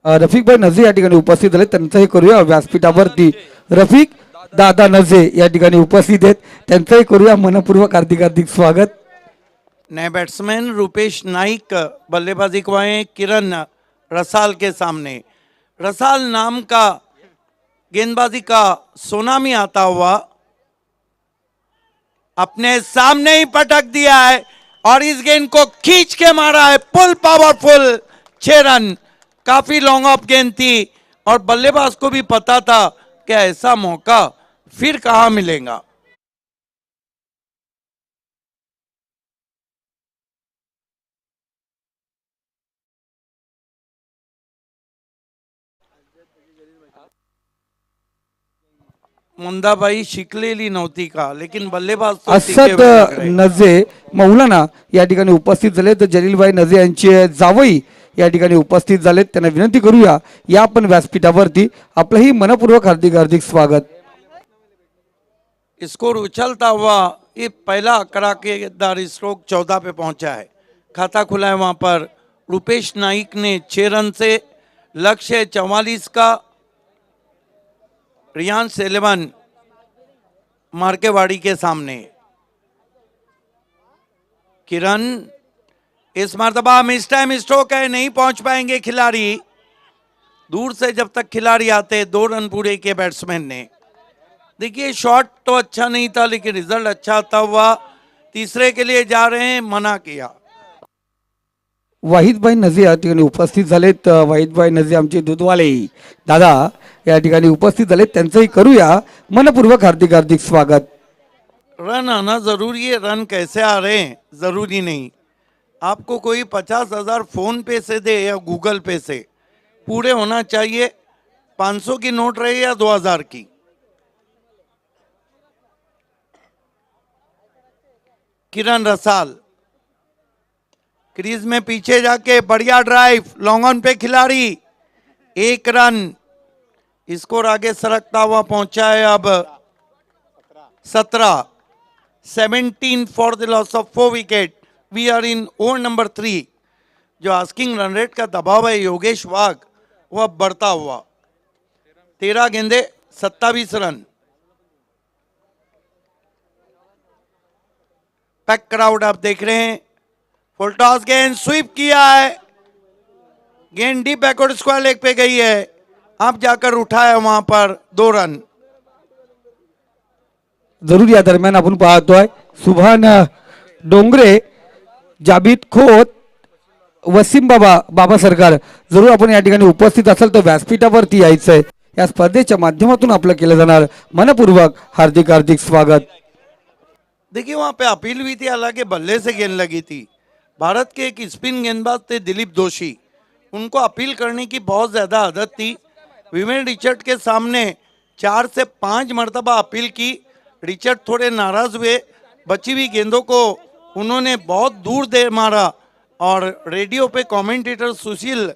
रफिक भाई नजे या ठिकाणी उपस्थित झाले, त्यांचंही करूया व्यासपीठावरती। रफिक दादा नजे या ठिकाणी उपस्थित आहेत, त्यांचंही करूया मनपूर्वक हार्दिक स्वागत। नए बैट्समैन रुपेश नाइक बल्लेबाजी को आए किरण रसाल के सामने। रसाल नाम का गेंदबाजी का सुनामी आता हुआ अपने सामने ही पटक दिया है और इस गेंद को खींच के मारा है, फुल पावरफुल 6 रन। काफी लॉन्ग ऑफ गेंद थी और बल्लेबाज को भी पता था कि ऐसा मौका फिर कहां मिलेगा। मुंदाबाई शिकलेली नव्हती का, लेकिन बल्लेबाज तो असद टिके हुए लग रहे। नजे मौलाना या ठिकाणी उपस्थित झाले, तर जलीलभाई नजे यांचे जावई या ठिकाणी उपस्थित झालेत, त्यांना विनंती करूया या आपण व्यासपीठावरती। आपलंही मनपूर्वक हार्दिक स्वागत। स्कोर उछलता हुआ ये पहला कड़ाकेदार स्ट्रोक 14 पे पहुंचा है। खाता खुला है वहां पर रुपेश नाइक ने 6 रन से। लक्ष्य 44 का। रियान सेलेवन मार्केवाड़ी के सामने। किरण इस मर्तबा मिस टाइम स्ट्रोक है, नहीं पहुंच पाएंगे खिलाड़ी। दूर से जब तक खिलाड़ी आते 2 रन पूरे किए बैट्समैन ने। देखिए, शॉट तो अच्छा नहीं था, लेकिन रिजल्ट अच्छा आता हुआ। तीसरे के लिए जा रहे हैं, मना किया। वाहिदभाई नजे या ठिकाणी उपस्थित झालेत। वाहिदभाई नजे आमचे दूधवाले दादा या ठिकाणी उपस्थित झालेत, त्यांचंही करूया मनपूर्वक हार्दिक स्वागत। रन आना जरूरी है, रन कैसे आ रहे हैं जरूरी नहीं। आपको कोई 50,000 फोन पे से दे या गूगल पे से, पूरे होना चाहिए। 500 की नोट रहे या 2000 की। किरण रसाल क्रीज में पीछे जाके बढ़िया ड्राइव, लॉन्ग ऑन पे खिलाड़ी, 1 रन। स्कोर आगे सरकता हुआ पहुंचा है अब 17 for the loss of 4 wicket. We are in over number 3। जो आस्किंग रन रेट का दबाव है योगेश वाघ, वह बढ़ता हुआ। 13 गेंदे 27 रन। पैक क्राउड आप देख रहे हैं। फुल टॉस गेंद स्वीप किया है, गेंद डीप बैकवर्ड स्क्वायर लेग पे गई है। अब जाकर उठाया वहां पर 2 रन। जरूर या दरम्यान आपण पाहतोय सुभान डोंगरे, जाबीद खोत, वसीम बाबा सरकार, जरूर आपण या ठिकाणी उपस्थित असाल तर व्यासपीठावरती यायचं आहे. या स्पर्धेच्या माध्यमातून आपलं केलं जाणार मनपूर्वक हार्दिक हार्दिक स्वागत. देखिए वहां पे अपील भी थी, हालांकि बल्ले से गेंद लगी थी. भारत के एक स्पिन गेंदबाज थे दिलीप दोषी, उनको अपील करने की बहुत ज्यादा आदत थी. विवेन रिचर्ड के सामने 4 से 5 मरतबा अपील की. रिचर्ड थोड़े नाराज हुए, बची हुई गेंदों को उन्होंने बहुत दूर दे मारा और रेडियो पे कमेंटेटर सुशील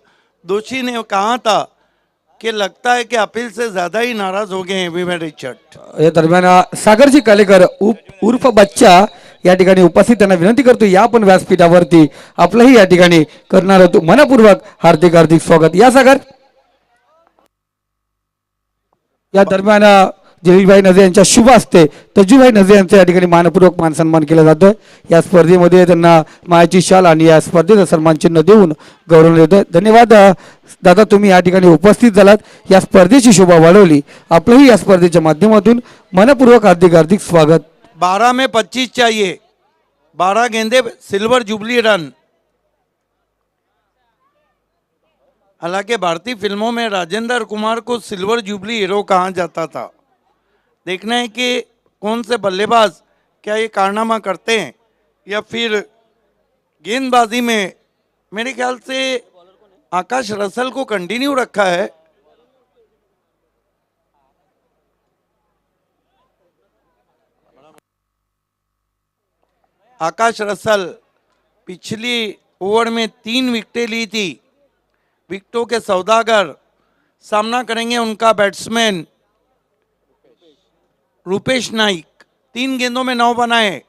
दोषी ने कहा था कि लगता है कि अपील से ज्यादा ही नाराज हो गए हैं विवेन रिचर्ड. या दरम्यान सागरजी कालेकर उर्फ बच्चा या ठिकाणी उपस्थित, त्यांना विनंती करतो या पण व्यासपीठावरती आपलंही या ठिकाणी करणार होतो मनपूर्वक हार्दिक हार्दिक स्वागत. या सागर. या दरम्यान जलीलभाई नजे यांच्या शुभ हस्ते तजुभाई नजे यांचं या ठिकाणी मानपूर्वक मान सन्मान केला जातोय. या स्पर्धेमध्ये त्यांना मायाची शाल आणि या स्पर्धेचं सन्मान चिन्ह देऊन गौरवण्यात येतोय. धन्यवाद दादा, तुम्ही या ठिकाणी उपस्थित झालात, या स्पर्धेची शोभा वाढवली. आपलंही या स्पर्धेच्या माध्यमातून मनपूर्वक हार्दिक हार्दिक स्वागत. 12 में 25 चाहिए, 12 गेंदे सिल्वर जुबली रन. हालांकि भारतीय फिल्मों में राजेंद्र कुमार को सिल्वर जुबली हीरो कहा जाता था. देखना है कि कौन से बल्लेबाज क्या ये कारनामा करते हैं या फिर गेंदबाजी में मेरे ख्याल से आकाश रसल को कंटिन्यू रखा है. आकाश रसल पिछली ओवर में 3 विकेटें ली थी. विकेटों के सौदागर सामना करेंगे उनका बैट्समैन रूपेश नाइक. 3 गेंदों में 9 बनाए.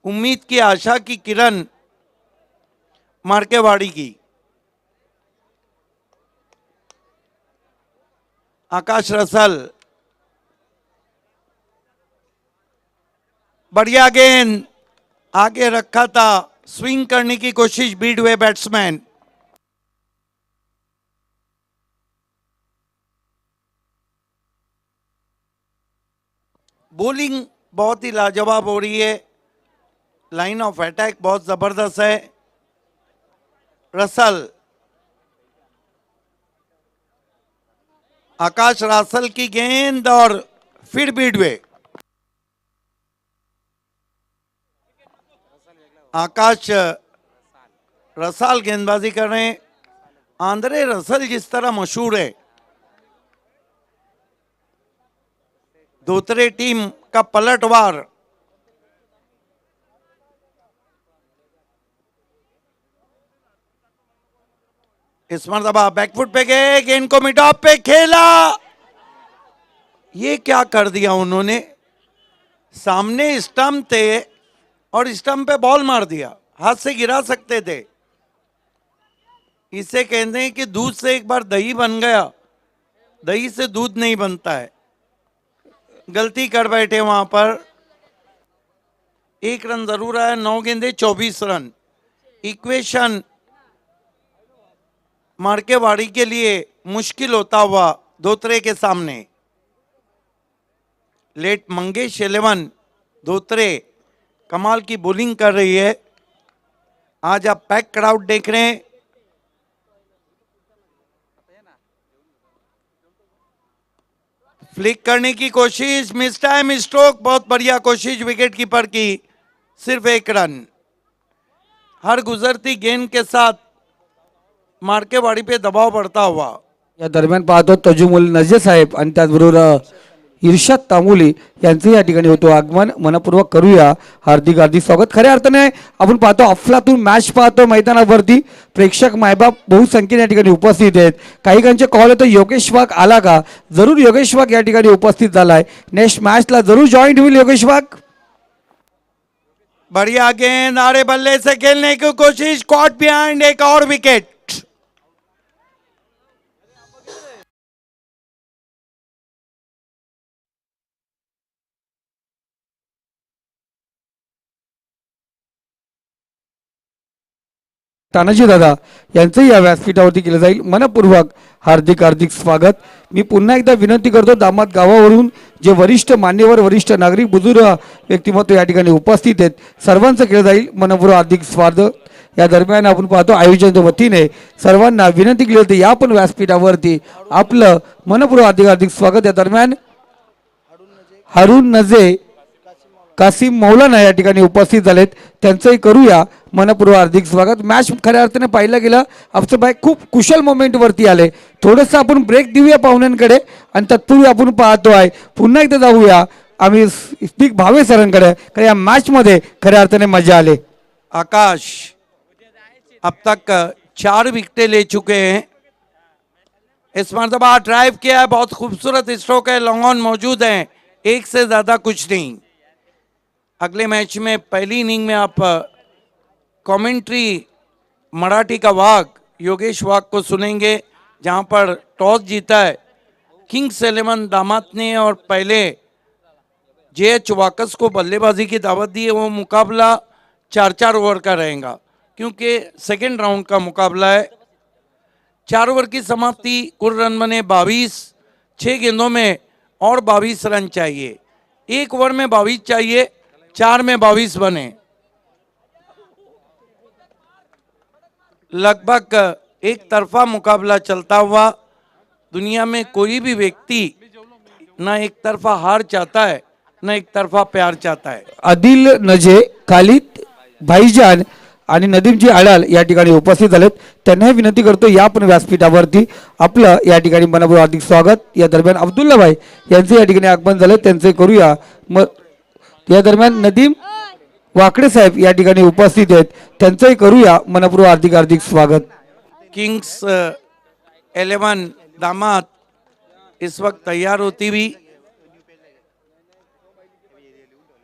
उम्मीद की आशा की किरण मार्केवाड़ी की. आकाश रसल, बढ़िया गेंद आगे रखा था, स्विंग करने की कोशिश बीट हुए बैट्समैन. बॉलिंग बहुत ही लाजवाब हो रही है, लाइन ऑफ अटैक बहुत जबरदस्त है. रसल, आकाश रासल की गेंद और फिर बीट हुए. आकाश रसाल गेंदबाजी कर रहे हैं. आंद्रे रसल जिस तरह मशहूर है, धोतरे टीम का पलटवार. इस मरतबा बैकफुट पे गए, गेंद को मिड ऑफ पे खेला. ये क्या कर दिया उन्होंने, सामने स्टंप थे और स्टंप पे बॉल मार दिया. हाथ से गिरा सकते थे. इसे कहते हैं कि दूध से एक बार दही बन गया, दही से दूध नहीं बनता है. गलती कर बैठे वहां पर. 1 रन जरूर आया. 9 गेंदे 24 रन. इक्वेशन मार्केवाड़ी के लिए मुश्किल होता हुआ धोत्रे के सामने. लेट मंगेश 11, धोत्रे कमाल की बॉलिंग कर रही है. आज आप पैक क्राउड देख रहे हैं. फ्लिक करने की कोशिश, मिस टाइम स्ट्रोक. बहुत बढ़िया कोशिश विकेट कीपर की. सिर्फ 1 रन. हर गुजरती गेंद के साथ मार्केवाड़ी पे दबाव बढ़ता हुआ. या दरम्यान पाहतो तजुमुल नजे साहेब आणि त्याचबरोबर इर्शाद तामुली यांचं या ठिकाणी होतो आगमन. मनपूर्वक करूया हार्दिक हार्दिक स्वागत. खऱ्या अर्थाने आपण पाहतो अफलातून मॅच पाहतो मैदानावरती. प्रेक्षक मायबाप बहुसंख्येने या ठिकाणी उपस्थित आहेत. काही काहींचे कॉल येतो योगेश वाघ आला का. जरूर योगेश वाघ या ठिकाणी उपस्थित झालाय. नेक्स्ट मॅचला जरूर जॉईन होईल योगेश वाघ. बढ़िया गेंद आड़े बल्ले से खेलने की कोशिश, कॉट बिहाइंड, एक और विकेट. तानाजी दादा यांचंही या व्यासपीठावरती केलं जाईल. मनपूर्वक हार्दिक हार्दिक स्वागत. मी पुन्हा एकदा विनंती करतो, दामात गावावरून जे वरिष्ठ मान्यवर वरिष्ठ नागरिक बुजुर्ग व्यक्तिमत्व या ठिकाणी उपस्थित आहेत, सर्वांचं केलं जाईल मनपूर्वक हार्दिक स्वागत. या दरम्यान आपण पाहतो आयोजनाच्या वतीने सर्वांना विनंती केली होती या पण व्यासपीठावरती आपलं मनपूर्वक हार्दिक हार्दिक स्वागत. या दरम्यान हारून नजे कासिम मौलाना या ठिकाणी उपस्थित झालेत, त्यांचंही करूया मनपूर्वक हार्दिक स्वागत. मॅच खऱ्या अर्थाने पाहिलं गेलं अफसरभाई खूप कुशल मोमेंटवरती आले. थोडंसं आपण ब्रेक देऊया पाहुण्यांकडे आणि तत्पूर्वी आपण पाहतोय पुन्हा एकदा जाऊया आम्ही स्पीक भावे सरांकडे, कारण या मॅचमध्ये खऱ्या अर्थाने मजा आले. आकाश अब तक 4 विकेटें ले चुके हैं. इस मरतबा ड्राइव किया है, बहुत खूबसूरत स्ट्रोक है, लॉन्ग ऑन मौजूद है, एक से ज्यादा कुछ नहीं. अगले मैच में पहली इनिंग में आप कमेंट्री मराठी का वाघ योगेश वाघ को सुनेंगे, जहां पर टॉस जीता है किंग्स 11 दामाद ने और पहले JH वाकस को बल्लेबाजी की दावत दी है. वो मुकाबला 4-4 ओवर का रहेगा क्योंकि सेकेंड राउंड का मुकाबला है. 4 ओवर की समाप्ति, कुल रन बने 22. 6 गेंदों में और 22 रन चाहिए. 1 ओवर में 22 चाहिए, 4 में 22 बने. लगभग एक तरफा मुकाबला चलता हुआ. दुनिया में कोई भी व्यक्ति ना एक तरफा हार चाहता है ना एक तरफा प्यार चाहता है. आदिल नजे, खालिद भाईजान आणि नदीमजी आडाल या ठिकाणी उपस्थित झालेत. त्यांनाही विनंती करतो या पण व्यासपीठावरती आपलं या ठिकाणी मनपूर्वक हार्दिक स्वागत. या दरम्यान अब्दुल्ला भाई यांचे या ठिकाणी आगमन झालं, त्यांचे करूया. या दरम्यान नदीम वाकडे साहेब या ठिकाणी उपस्थित आहेत, त्यांचंही करूया मनपूर्वक हार्दिक हार्दिक स्वागत. किंग्स 11 दामाद इस वक्त तैयार होती हुई.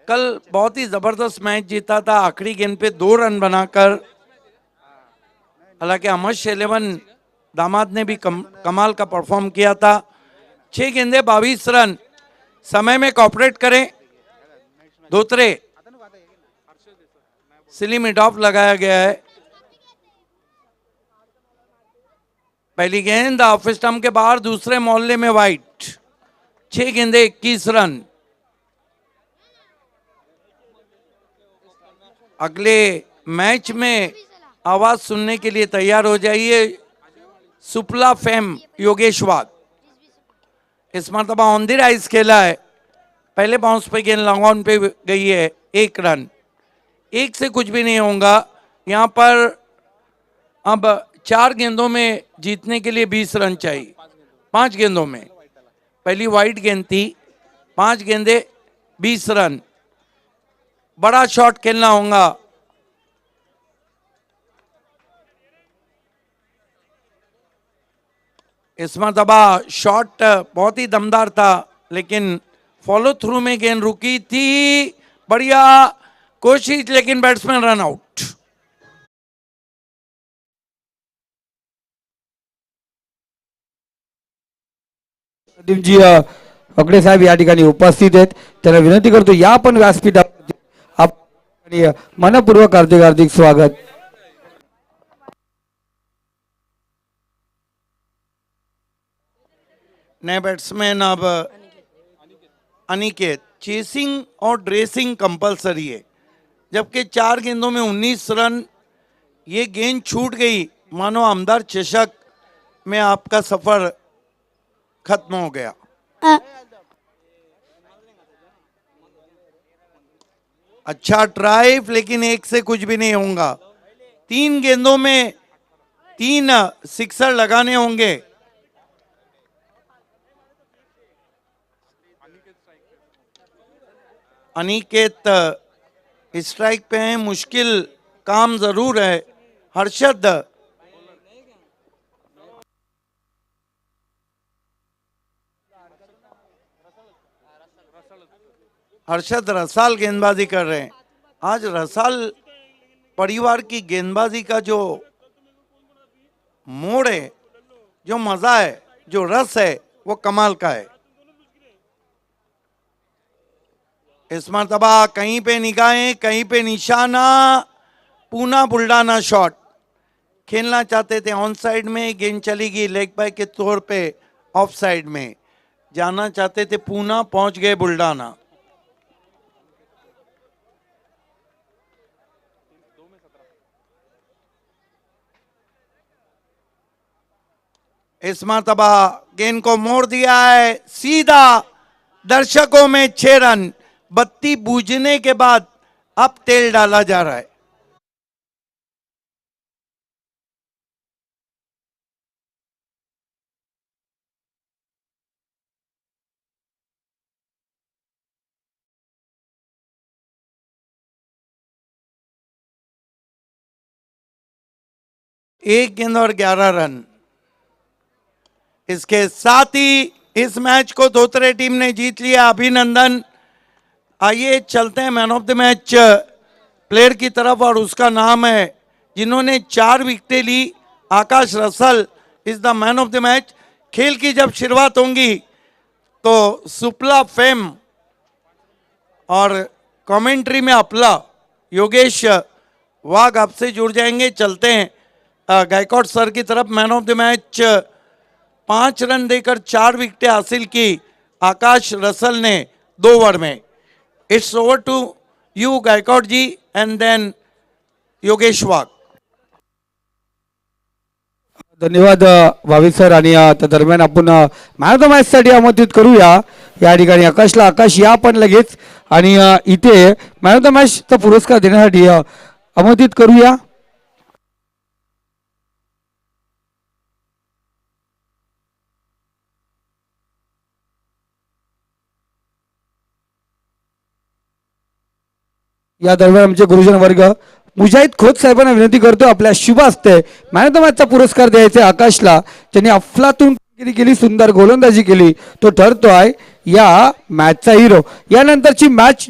कल बहुत ही जबरदस्त मैच जीता था, आखिरी गेंद पे 2 रन बनाकर. हालांकि अमश 11 दामाद ने भी कमाल का परफॉर्म किया था. 6 गेंदे 22 रन. समय में कॉपरेट करें. धोत्रे सिली मिड ऑफ लगाया गया है. पहली गेंद ऑफ स्टंप के बाहर, दूसरे मोहल्ले में वाइट. 6 गेंदे 21 रन. अगले मैच में आवाज सुनने के लिए तैयार हो जाइए. सुपला फेम योगेश वाघ इस मरतबा ऑन द राइज खेला है. पहले बाउंस पे गेंद लॉन्ग ऑन पे गई है, 1 रन. 1 से कुछ भी नहीं होगा. यहाँ पर अब 4 गेंदों में जीतने के लिए 20 रन चाहिए. 5 गेंदों में, पहली वाइट गेंद थी, 5 गेंदे 20 रन. बड़ा शॉट खेलना होगा. इस मरतबा शॉट बहुत ही दमदार था, लेकिन फॉलो थ्रू में गेंद रुकी थी. बढ़िया कोशिश, लेकिन बैट्समैन रन आउट. नदीमजी वाकडे साहेब या ठिकाणी उपस्थित आहेत, त्यांना विनंती करतो या पण व्यासपीठावरती आपण मनपूर्वक हार्दिक हार्दिक स्वागत. नए बैट्समैन अब अनिकेत. चेसिंग और ड्रेसिंग कंपलसरी है, जबकि 4 गेंदों में 19 रन. ये गेंद छूट गई मानो आमदार चषक में आपका सफर खत्म हो गया. अच्छा ड्राइव, लेकिन 1 से कुछ भी नहीं होगा. 3 गेंदों में 3 सिक्सर लगाने होंगे. अनिकेत स्ट्राइक पे हैं. मुश्किल काम जरूर है. हर्षद रसाल गेंदबाजी कर रहे हैं. आज रसाल परिवार की गेंदबाजी का जो मोड़ है, जो मजा है, जो रस है, वो कमाल का है. इस मरतबा कहीं पे निगाहें, कहीं पे निशाना. पूना बुल्डाना शॉट. खेलना चाहते थे ऑन साइड में, गेंद चली गई लेग बाय के तौर पे ऑफ साइड में। जाना चाहते थे पूना, पहुंच गए बुल्डाना। इस मरतबा गेंद को मोड़ दिया है सीधा दर्शकों में। 6 रन। बत्ती बूझने के बाद अब तेल डाला जा रहा है। एक गेंद और 11 रन। इसके साथ ही इस मैच को धोतरे टीम ने जीत लिया। अभिनंदन। आइए चलते हैं man of the match player की तरफ, और उसका नाम है जिन्होंने 4 विकेटें ली, Akash Rasal is the man of the match. खेल की जब शुरुआत होंगी तो सुपला फेम और कमेंट्री में अपला योगेश वाघ आपसे जुड़ जाएंगे। चलते हैं गायकवाड सर की तरफ। Man of the match 5 run देकर 4 विकेटें हासिल की आकाश रसल ने 2 ओवर में। It's over to you Gaikwad ji and then Yogesh Wagh. धन्यवाद भावी सर. आणि त्या दरम्यान आपण मॅन ऑफ द मॅच साठी आमंत्रित करूया या ठिकाणी आकाशला. आकाश या पण लगेच, आणि इथे मॅन ऑफ द मॅच चा पुरस्कार देण्यासाठी आमंत्रित करूया. या दरम्यान आमचे गुरुजन वर्ग मुजाहिद खोत साहेबांना विनंती करतो आपल्या शुभ हस्ते मॅन ऑफ द मॅचचा पुरस्कार द्यायचा आकाशला, ज्यांनी अफलातून कामगिरी केली, सुंदर गोलंदाजी केली, तो ठरतोय या मॅचचा हिरो. यानंतरची मॅच